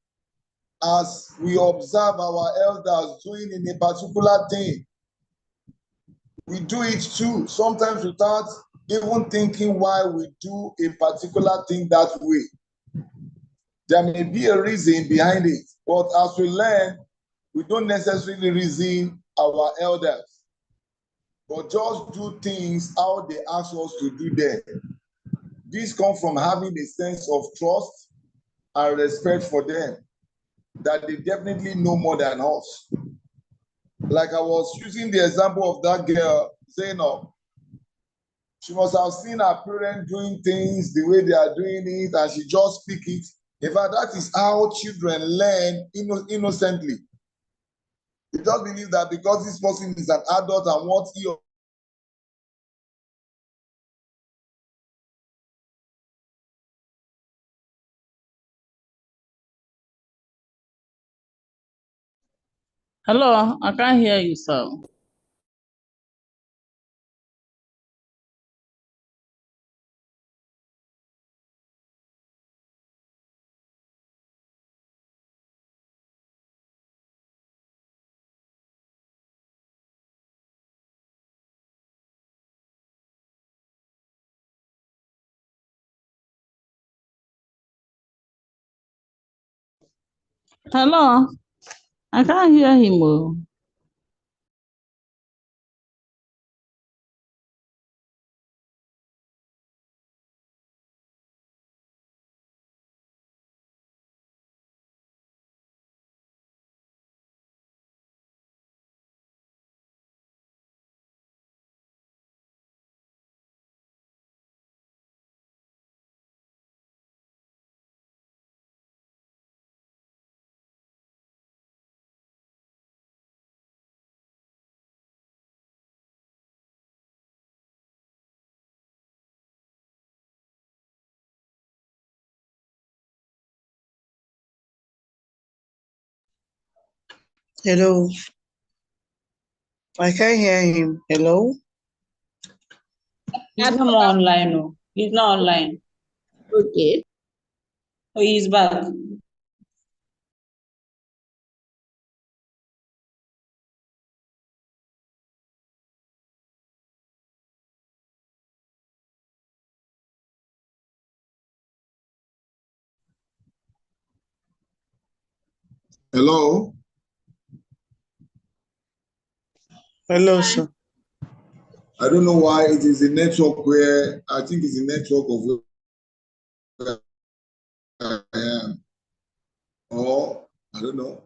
as we observe our elders doing in a particular thing. We do it too, sometimes without even thinking why we do a particular thing that way. There may be a reason behind it, but as we learn, we don't necessarily reason our elders, but just do things how they ask us to do them. This comes from having a sense of trust and respect for them, that they definitely know more than us. Like I was using the example of that girl, Zainab. She must have seen her parents doing things the way they are doing it, and she just speak it. In fact, that is how children learn innocently. They just believe that because this person is an adult and what he or Hello, I can't hear you, sir. Hello, I can't hear him. Oh. Hello. I can't hear him. Hello. He's no more online. No, he's not online. Okay. Oh, he's back. hello? Hello, sir. I don't know why it is a network where I think it's a network of where I am. Or I don't know.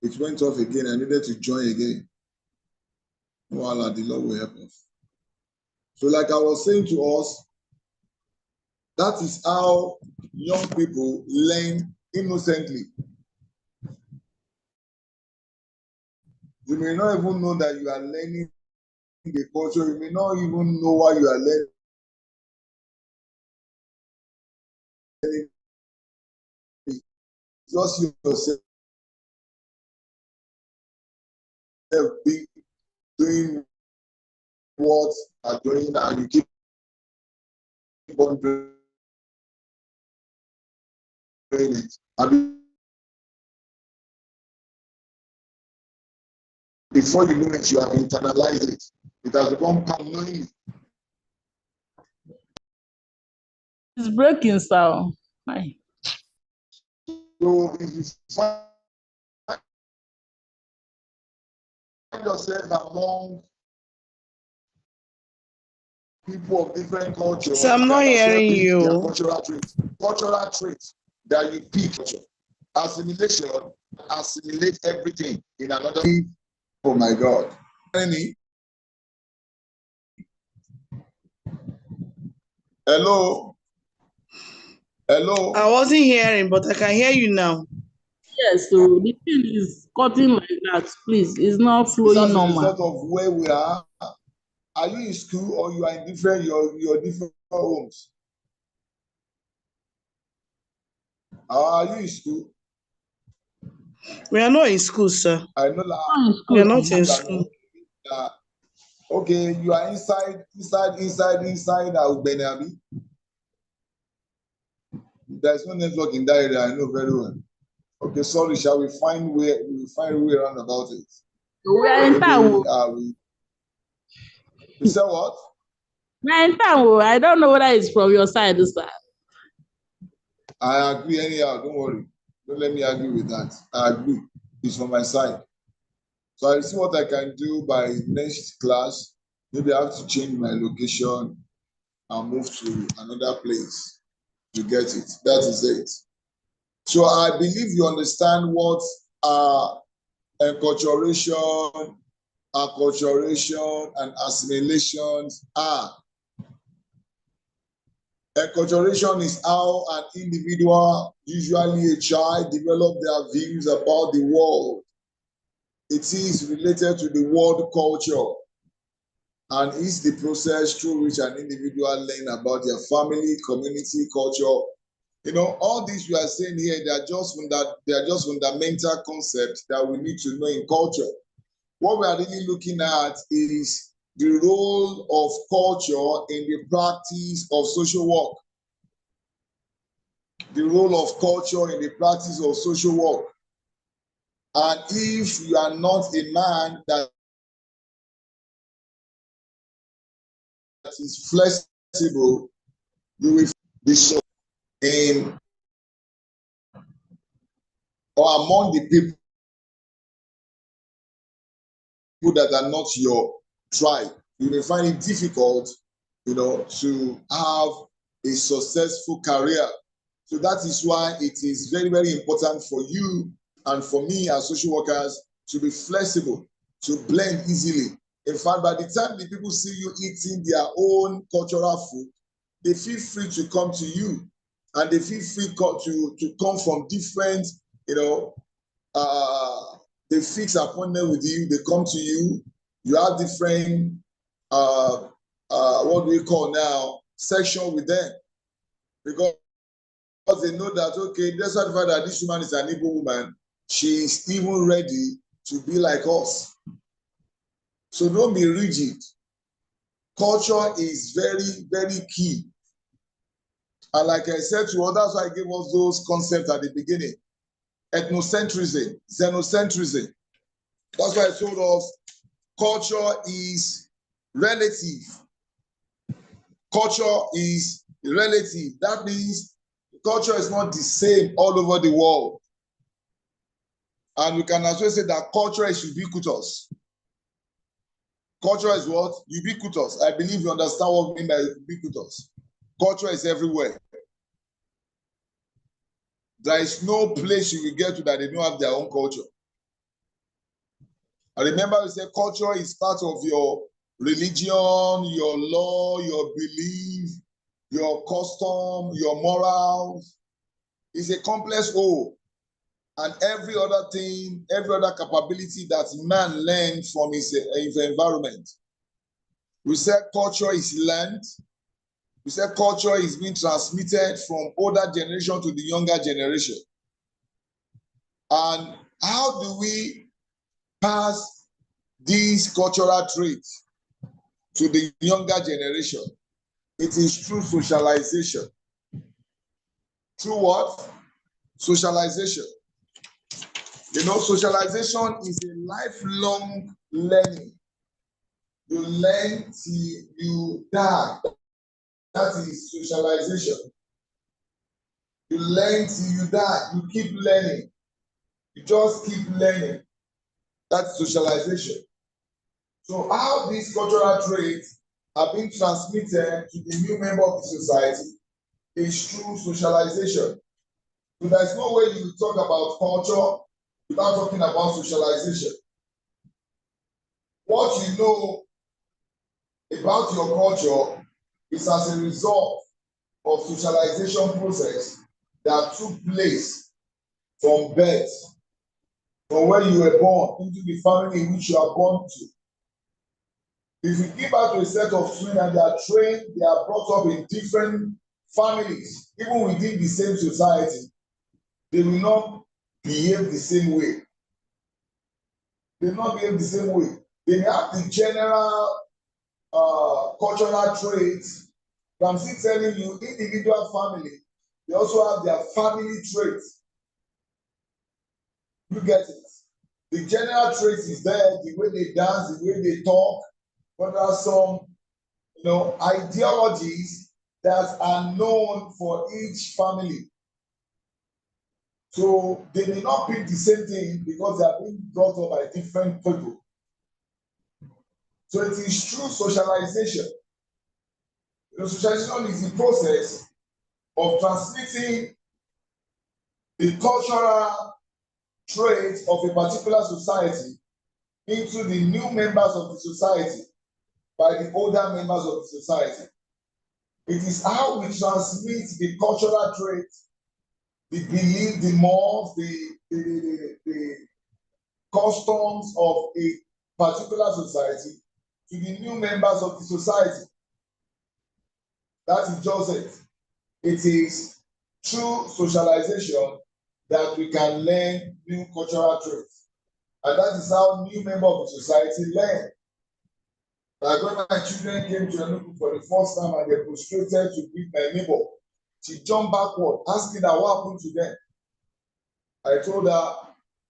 It went off again. I needed to join again. Voila, the Lord will help us. So, like I was saying to us, that is how young people learn innocently. You may not even know that you are learning the culture. You may not even know why you are learning Just yourself be doing what you are doing, and you keep on doing it. And before you know it, you have internalized it. It has become permanent. It's breaking sound. Hi. So if you find yourself among people of different cultures, So I'm not hearing you. Their cultural traits that you pick. Assimilation, assimilate everything in another. Oh my God. Hello? Hello? I wasn't hearing, but I can hear you now. Yes, so the thing is cutting like that, please. It's not flowing That's a normal. result of where we are. Are you in school or you are in different your different homes? Are you in school? We are not in school, sir. I know that. We are not in school. Okay, you are inside Benabi. There's no network in that area. I know very well. Okay, sorry. Shall we find way? We find a way around about it. We are in town. You said what? We are in town. I don't know whether it's from your side this side. I agree anyhow. Don't worry. Don't let me argue with that. I agree. It's from my side. So I see what I can do by next class. Maybe I have to change my location and move to another place to get it. That is it. So I believe you understand what acculturation, and assimilations are. Acculturation is how an individual, usually a child, develop their views about the world. It is related to the world culture and is the process through which an individual learns about their family, community, culture. You know, all these we are saying here, they are just fundamental concepts that we need to know in culture. What we are really looking at is the role of culture in the practice of social work. The role of culture in the practice of social work. And if you are not a man that is flexible, you will be so in or among the people that are not your tribe. You may find it difficult, to have a successful career. So that is why it is very, very important for you and for me as social workers to be flexible, to blend easily. In fact, by the time the people see you eating their own cultural food, they feel free to come to you, and they feel free to come from different, they fix appointment with you, they come to you, you have different, what do we call now, section with them. Because they know that, okay, despite the fact that this woman is an Igbo woman, she is even ready to be like us. So don't be rigid. Culture is very, very key. And like I said to others, that's why I gave us those concepts at the beginning. Ethnocentrism, xenocentrism. That's why I told us culture is relative. Culture is relative. That means culture is not the same all over the world. And we can as well say that culture is ubiquitous. Culture is what? Ubiquitous. I believe you understand what we mean by ubiquitous. Culture is everywhere. There is no place you will get to that they don't have their own culture. I remember we said culture is part of your religion, your law, your belief, your custom, your morals. It's a complex whole. And every other thing, every other capability that man learns from his environment. We said culture is learned, We said culture is being transmitted from older generation to the younger generation. And how do we pass these cultural traits to the younger generation? It is through socialization. Through what? Socialization. You know, socialization is a lifelong learning. You learn till you die. That is socialization. You learn till you die. You keep learning. You just keep learning. That's socialization. So how these cultural traits are being transmitted to the new member of the society is through socialization. So there's no way you talk about culture without talking about socialization. What you know about your culture is as a result of socialization process that took place from birth, from where you were born into the family in which you are born to. If you give out to a set of twins and they are trained, they are brought up in different families, even within the same society, they will not behave the same way. They will not behave the same way. They may have the general cultural traits, but I'm still telling you, individual family, they also have their family traits. You get it? The general traits is there, the way they dance, the way they talk, but there are some, you know, ideologies that are known for each family. So they may not pick the same thing because they are being brought up by different people. So it is through socialization. You know, socialization is the process of transmitting the cultural traits of a particular society into the new members of the society by the older members of the society. It is how we transmit the cultural traits, the belief, the morals, the customs of a particular society to the new members of the society. That is just it. It is through socialization that we can learn new cultural traits. And that is how new members of the society learn. Like when my children came to Enugu for the first time and they prostrated to greet my neighbor, she jumped backward, asking her what happened to them. I told her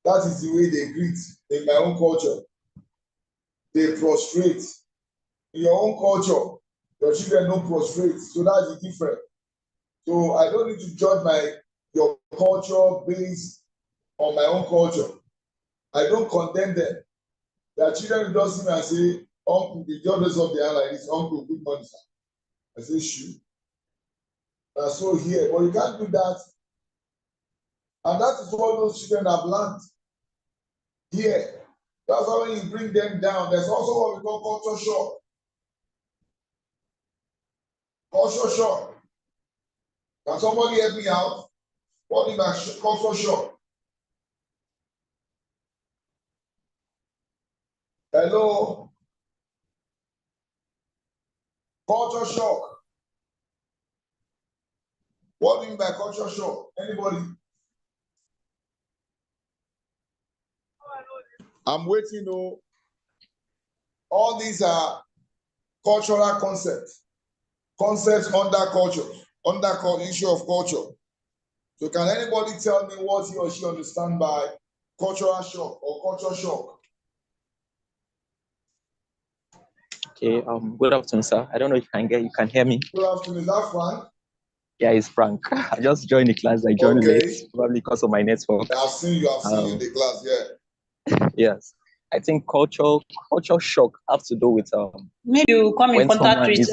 that is the way they greet in my own culture. They prostrate. In your own culture, your children don't prostrate. So that's the difference. So I don't need to judge your culture based on my own culture. I don't condemn them. Their children don't see me and say, Uncle, they just raise up their hand like this, Uncle, good morning, sir. I say, shoot. That's so here, but you can't do that. And that is what those children have learned here. That's why when you bring them down, there's also what we call culture shock. Culture shock. Can somebody help me out? What is that culture shock? Hello? Culture shock. What do you mean by culture shock? Anybody? I'm waiting. Oh, all these are cultural concepts under culture, under issue of culture. So can anybody tell me what he or she understand by cultural shock or culture shock? Okay, good afternoon, sir. I don't know if you can hear me. Good afternoon, is that Frank? Yeah, it's Frank. I just joined the class. I joined late, probably because of my network. I've seen you in the class, yeah. Yes. I think culture shock has to do with maybe you come in contact with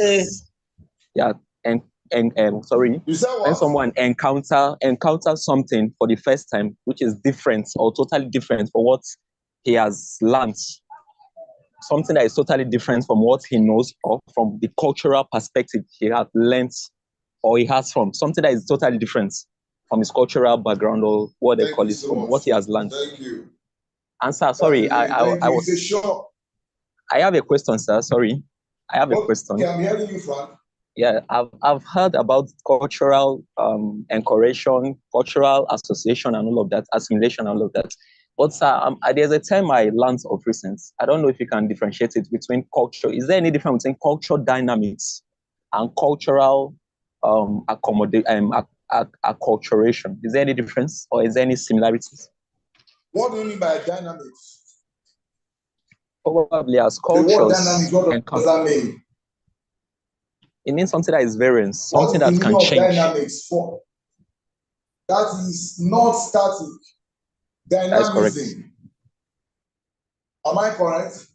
sorry. You said what? When someone encounters something for the first time, which is different or totally different from what he has learned. Something that is totally different from what he knows or from the cultural perspective he has learned or he has from. Something that is totally different from his cultural background or what they call it, from what he has learned. Thank you. And sir, sorry, I was. I have a question, sir. Sorry. I have a question. Okay, I'm hearing you, Frank. Yeah, I've heard about cultural encouragement, cultural association, and all of that, assimilation, and all of that. But there's a term I learned of recent. I don't know if you can differentiate it between culture. Is there any difference between cultural dynamics and cultural acculturation? Is there any difference, or is there any similarities? What do you mean by dynamics? Probably as The word cultures. dynamics, what does that mean? It means something that is variance, something What's that the can meaning of change. dynamics for? That is not static. That is correct. Dynamism. Am I correct?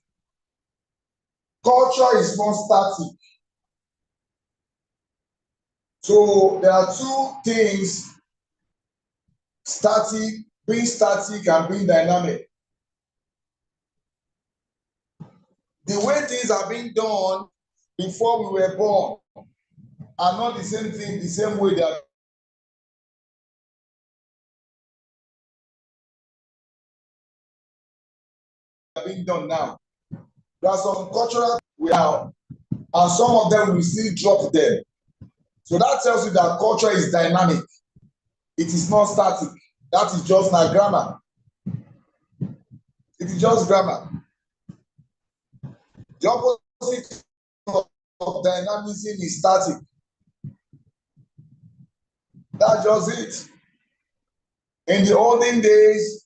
Culture is not static. So there are two things: being static and being dynamic. The way things are being done before we were born are not the same thing, the same way they are being done now. There are some cultural we have, and some of them we still drop them. So that tells you that culture is dynamic. It is not static. That is just my grammar. It is just grammar. The opposite of dynamism is static. That's just it. In the olden days,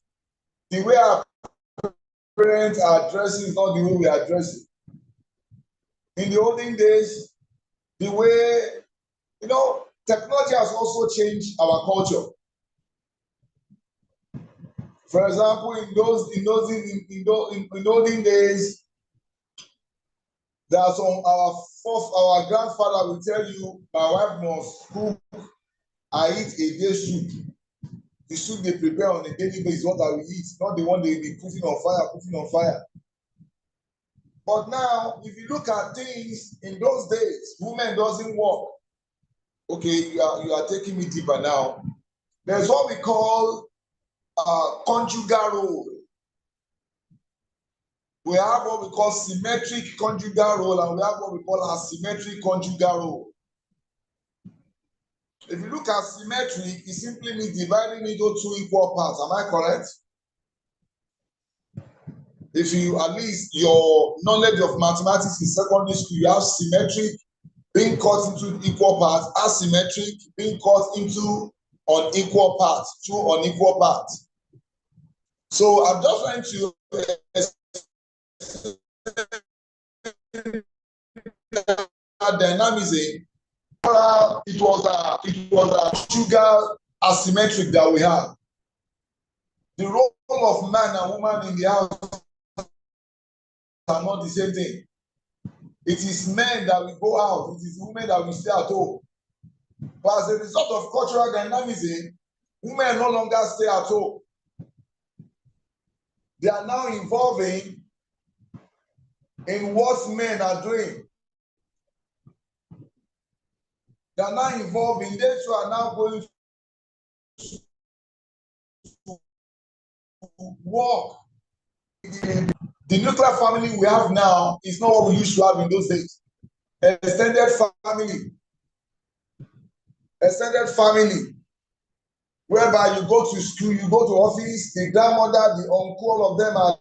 the way our parents are dressing is not the way we are dressing. In the olden days, the way, technology has also changed our culture. For example, in olden days, there are some our grandfather will tell you, my wife must cook and eat a day soup. The soup they prepare on a daily basis, what I will eat, not the one they will be putting on fire. But now, if you look at things in those days, women doesn't work. Okay, you are taking me deeper now. There's what we call conjugal role. We have what we call symmetric conjugal role, and we have what we call asymmetric conjugal role. If you look at symmetric, it simply means dividing into two equal parts. Am I correct? If you, at least your knowledge of mathematics in secondary school, you have symmetric being cut into equal parts, asymmetric being cut into unequal parts, two unequal parts. So I'm just trying to dynamism. It was a sugar asymmetric that we have. The role of man and woman in the house are not the same thing. It is men that will go out, it is women that will stay at home. But as a result of cultural dynamism, women no longer stay at home. They are now involving in what men are doing. They are now involved in this, who are now going to work. The nuclear family we have now is not what we used to have in those days. Extended family, whereby you go to school, you go to office, the grandmother, the uncle, all of them are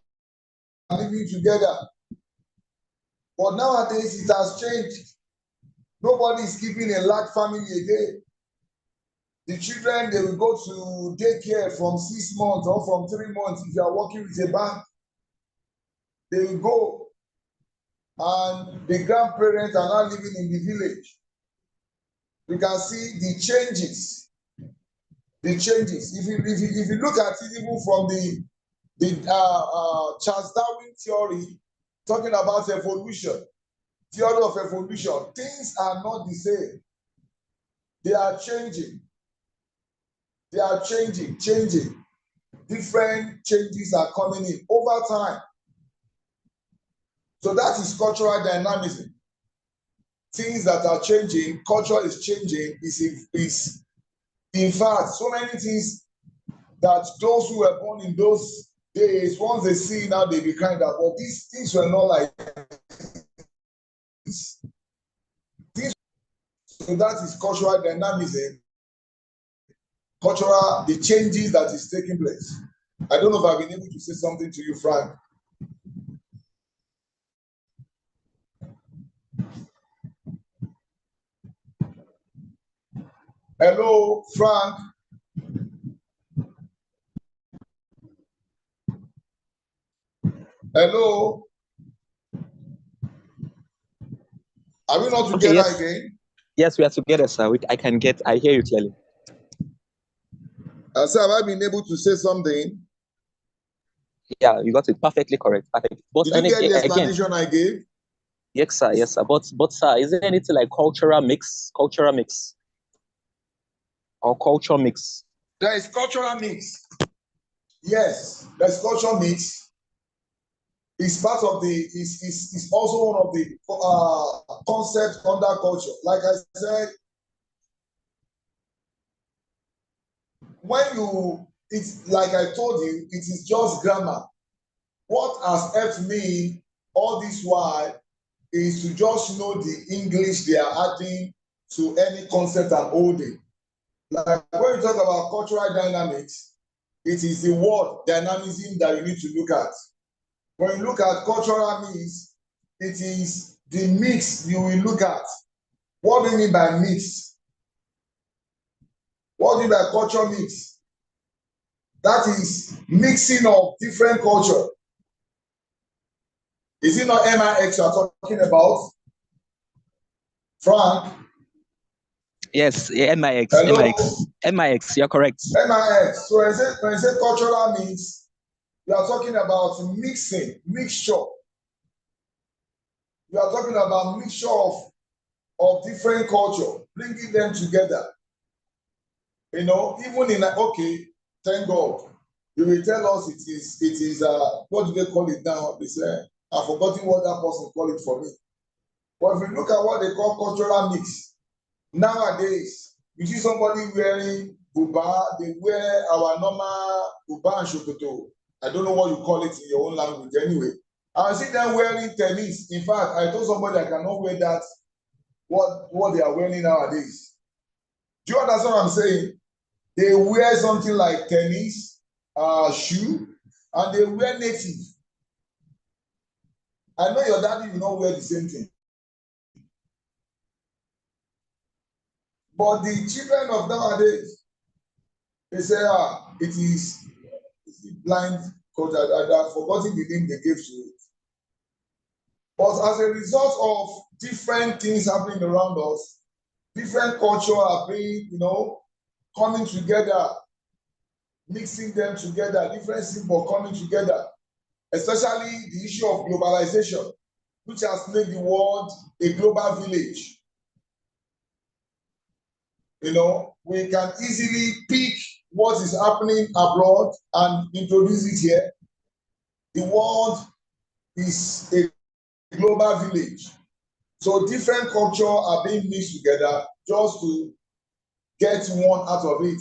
living together. But nowadays it has changed. Nobody is keeping a large family again. The children, they will go to daycare from 6 months or from 3 months. If you are working with a bank, they will go. And the grandparents are now living in the village. You can see the changes. If you look at it even from the Charles Darwin theory, talking about evolution, theory of evolution, things are not the same. They are changing. Changing. Different changes are coming in over time. So that is cultural dynamism. Things that are changing, culture is changing, is in fact so many things that those who were born in those days, once they see now, they be kind of, but these things were not like this. So that is cultural dynamism, cultural, the changes that is taking place. I don't know if I've been able to say something to you, Frank. Hello, Frank. Hello. Are we not together again? Yes, we are together, sir. I hear you clearly. Sir, have I been able to say something? Yeah, you got it perfectly correct. Perfect. But did you get the explanation again, I gave? Yes, sir. Yes, sir. But sir, is there anything like cultural mix, or culture mix? There is cultural mix. Yes, there's cultural mix. It's part of the. Is also one of the concepts under culture. Like I said, when it's like I told you, it is just grammar. What has helped me all this while is to just know the English they are adding to any concept I'm holding. Like when you talk about cultural dynamics, it is the word dynamism that you need to look at. When you look at cultural mix, it is the mix you will look at. What do you mean by mix? What do you mean by culture mix? That is mixing of different culture. Is it not MIX you're talking about? Frank? Yes, MIX. Hello? MIX, you're correct. MIX. So when you say cultural mix, you are talking about mixture. You are talking about mixture of different culture, bringing them together. You know, even in okay, thank God. You will tell us it is what do they call it now? They say, I've forgotten what that person called it for me. But if you look at what they call cultural mix, nowadays, you see somebody wearing buba, they wear our normal buba and shokoto. I don't know what you call it in your own language anyway. I see them wearing tennis. In fact, I told somebody I cannot wear that, what they are wearing nowadays. Do you understand what I'm saying? They wear something like tennis, shoe, and they wear native. I know your daddy will not wear the same thing. But the children of nowadays, they say, it is blind culture. I've forgotten the name they gave to it. But as a result of different things happening around us, different culture are being, coming together, mixing them together, different symbols coming together, especially the issue of globalization, which has made the world a global village. We can easily pick what is happening abroad and introduce it here. The world is a global village. So different cultures are being mixed together just to get one out of it.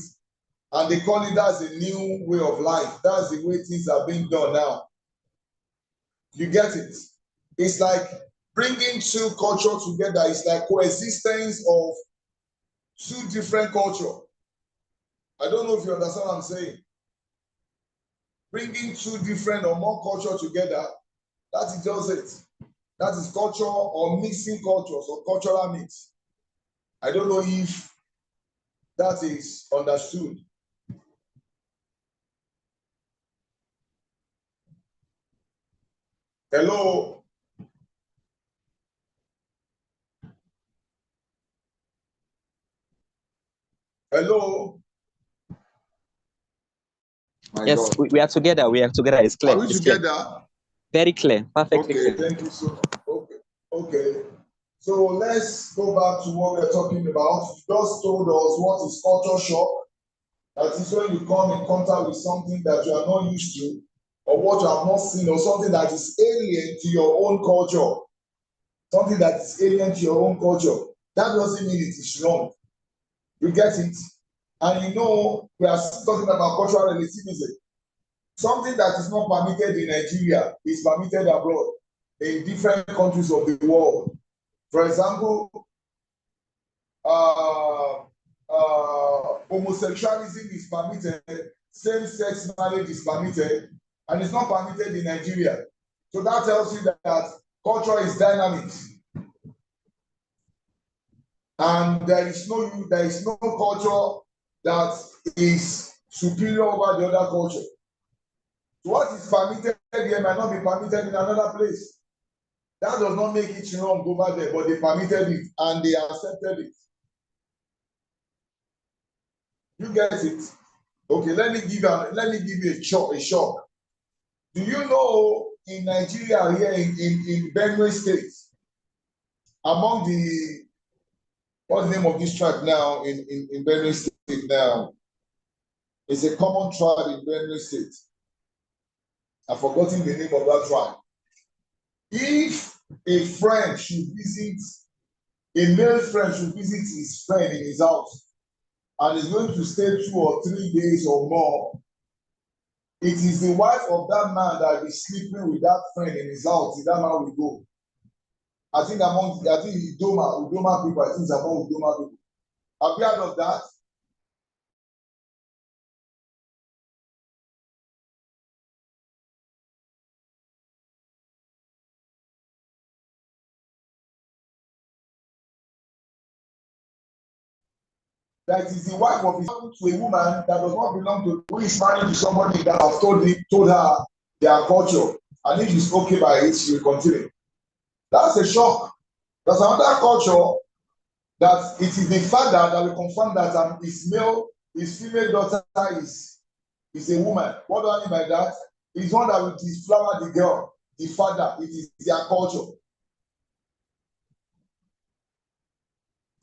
And they call it that's a new way of life. That's the way things are being done now. You get it? It's like bringing two cultures together. It's like coexistence of two different cultures. I don't know if you understand what I'm saying. Bringing two different or more cultures together, that is just it. That is culture or mixing cultures or cultural mix. I don't know if that is understood. Hello. Hello. Yes, we are together. We are together. It's clear. Are we together? Clear. Very clear. Perfectly clear. Okay, thank you so much. Okay. So let's go back to what we're talking about. You just told us what is culture shock. That is when you come in contact with something that you are not used to, or what you have not seen, or something that is alien to your own culture. Something that is alien to your own culture. That doesn't mean it is wrong. You get it? And we are still talking about cultural relativism. Something that is not permitted in Nigeria is permitted abroad in different countries of the world. For example, homosexualism is permitted, same-sex marriage is permitted, and it's not permitted in Nigeria. So that tells you that culture is dynamic. And there is no culture that is superior over the other culture. So what is permitted here might not be permitted in another place. That does not make it wrong over there, but they permitted it and they accepted it. You get it? Okay, let me give you a shock. Do you know in Nigeria here in Benue State, among the what's the name of this tribe now in Benue State now? It's a common tribe in Benue State. I've forgotten the name of that tribe. If a friend should visit, a male friend should visit his friend in his house and is going to stay 2 or 3 days or more, it is the wife of that man that will be sleeping with that friend in his house. That man will go. I think Idoma people, I think it's among Idoma people. Have you heard of that? That is the wife of his to a woman that does not belong to, who is married to somebody that has told her their culture, and if she's okay by it, she will continue. That's a shock. There's another culture that it is the father that will confirm that his female daughter is a woman. What do I mean by that? It's one that will deflower the girl, the father. It is their culture.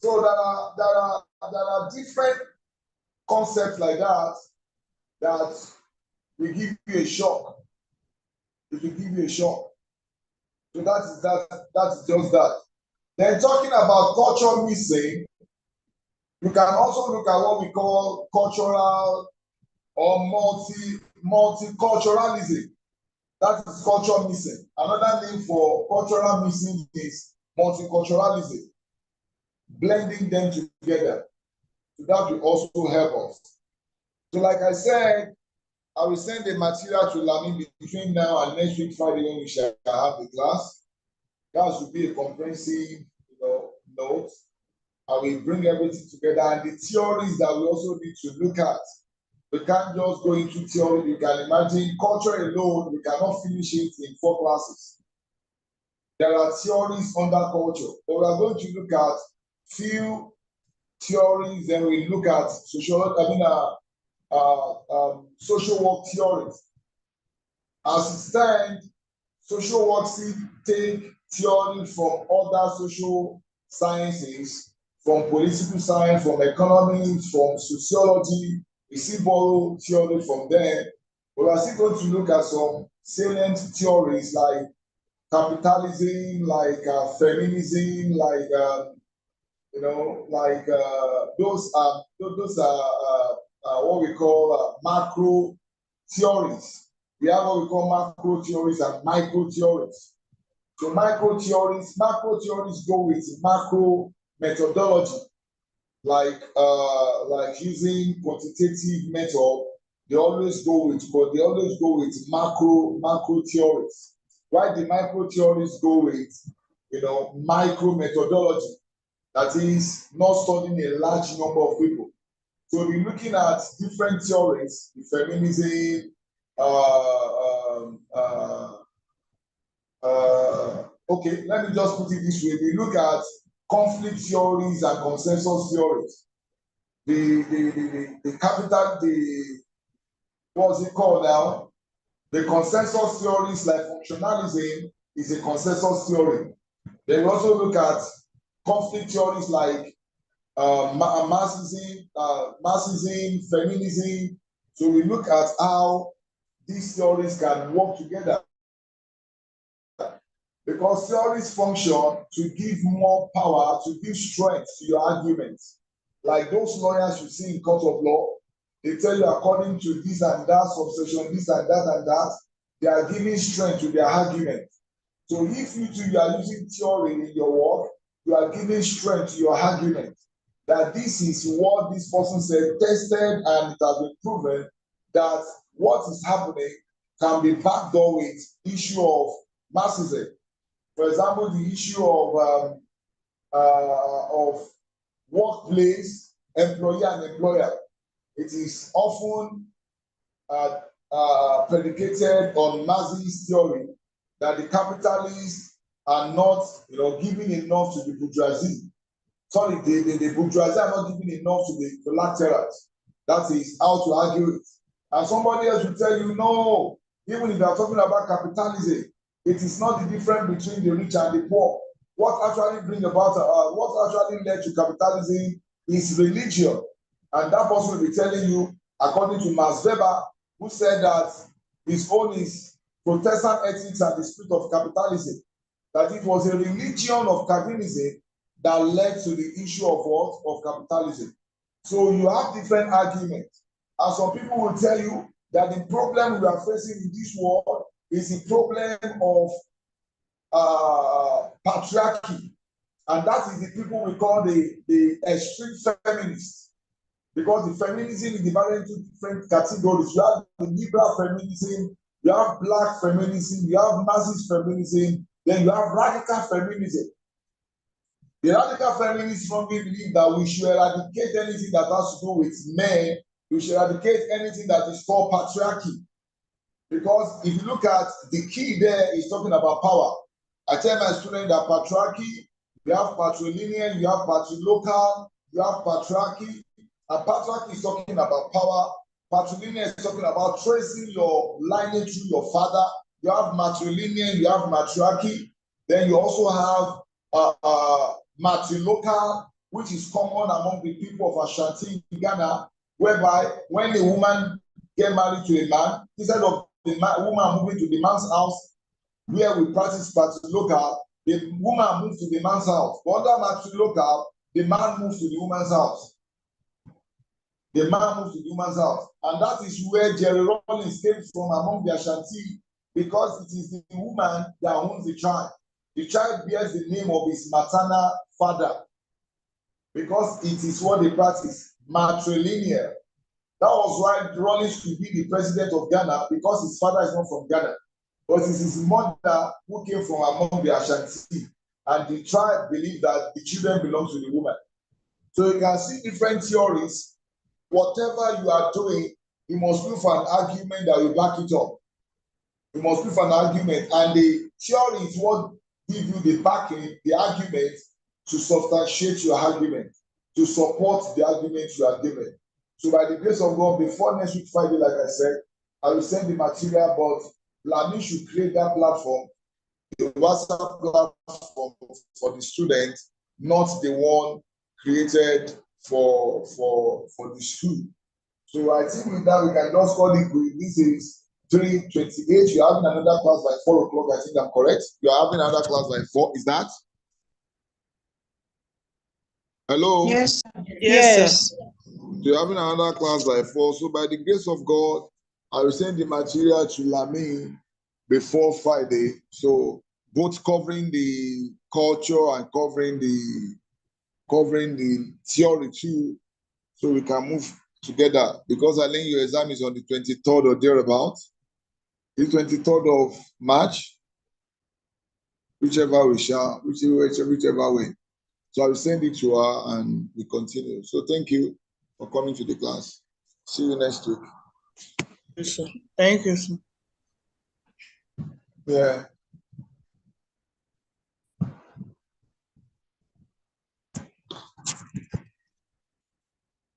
So there are different concepts like that will give you a shock. It will give you a shock. So that's just that. Then talking about culture missing, you can also look at what we call cultural or multiculturalism. That is culture missing. Another name for cultural missing is multiculturalism. Blending them together. So that will also help us. So like I said, I will send the material to Lami between now and next week Friday when we shall have the class. That should be a comprehensive note. I will bring everything together and the theories that we also need to look at. We can't just go into theory. You can imagine culture alone, we cannot finish it in 4 classes. There are theories under culture, but we are going to look at few theories, then we look at social work theories. As it stands, social work take theory from other social sciences, from political science, from economics, from sociology. We see borrow theory from them. But we are still going to look at some salient theories like capitalism, like feminism, like those are what we call macro theories. We have what we call macro theories and micro theories. So macro theories go with macro methodology, like using quantitative method. They always go with macro theories. Why the micro theories go with micro methodology? That is not studying a large number of people. So we're looking at different theories, the feminism, okay, let me just put it this way. We look at conflict theories and consensus theories. What's it called now? The consensus theories like functionalism is a consensus theory. Then we also look at conflict theories like Marxism, feminism. So we look at how these theories can work together. Because theories function to give more power, to give strength to your arguments. Like those lawyers you see in court of law, they tell you according to this and that subsection, this and that, they are giving strength to their argument. So if you are using theory in your work, you are giving strength to your argument. that this is what this person said, tested, and it has been proven that what is happening can be backdoor with issue of Marxism. For example, the issue of workplace, employer and employer. It is often predicated on Marxist theory that the capitalists are not, giving enough to the bourgeoisie. Sorry, the bourgeoisie are not giving enough to the collaterals. That is how to argue it. And somebody else will tell you, no, even if you are talking about capitalism, it is not the difference between the rich and the poor. What actually what actually led to capitalism is religion. And that person will be telling you, according to Max Weber, who said that his own is Protestant ethics and the spirit of capitalism, that it was a religion of Calvinism that led to the issue of what? Of capitalism. So you have different arguments. And some people will tell you that the problem we are facing in this world is the problem of patriarchy. And that is the people we call the extreme feminists. Because the feminism is divided into different categories. You have the liberal feminism, you have black feminism, you have Marxist feminism, then you have radical feminism. The radical feminists strongly believe that we should eradicate anything that has to do with men. We should eradicate anything that is called patriarchy. Because if you look at the key there, is talking about power. I tell my students that patriarchy, you have patrilineal, you have patrilocal, you have patriarchy. And patriarchy is talking about power. Patrilineal is talking about tracing your lineage through your father. You have matrilineal, you have matriarchy. Then you also have matrilocal, which is common among the people of Ashanti in Ghana, whereby when a woman gets married to a man, instead of the woman moving to the man's house, where we practice matrilocal, the woman moves to the man's house. But under matrilocal, the man moves to the woman's house. The man moves to the woman's house. And that is where Jerry Rollins came from among the Ashanti, because it is the woman that owns the child. The child bears the name of his maternal father, because it is what they practice, matrilineal. That was why Rollins could be the president of Ghana, because his father is not from Ghana. But it is his mother who came from among the Ashanti. And the tribe believed that the children belong to the woman. So you can see different theories. Whatever you are doing, you must look for an argument that will back it up. You must look for an argument. And the theory is what gives you the backing, the argument, to substantiate your argument, to support the argument you are giving. So by the grace of God, before next week Friday, like I said, I will send the material, but Lami should create that platform, the WhatsApp platform for the students, not the one created for the school. So I think with that we can just call it good. This is 3:28. You're having another class by 4 o'clock. I think I'm correct. You're having another class by 4. Is that? Hello? Yes. Yes. So you're having another class by 4. So by the grace of God, I will send the material to Lami before Friday. So both covering the culture and covering the theory too, so we can move together. Because I think your exam is on the 23rd or thereabout. The 23rd of March, whichever way. So I will send it to her and we continue. So thank you for coming to the class. See you next week. Thank you, sir. Yeah.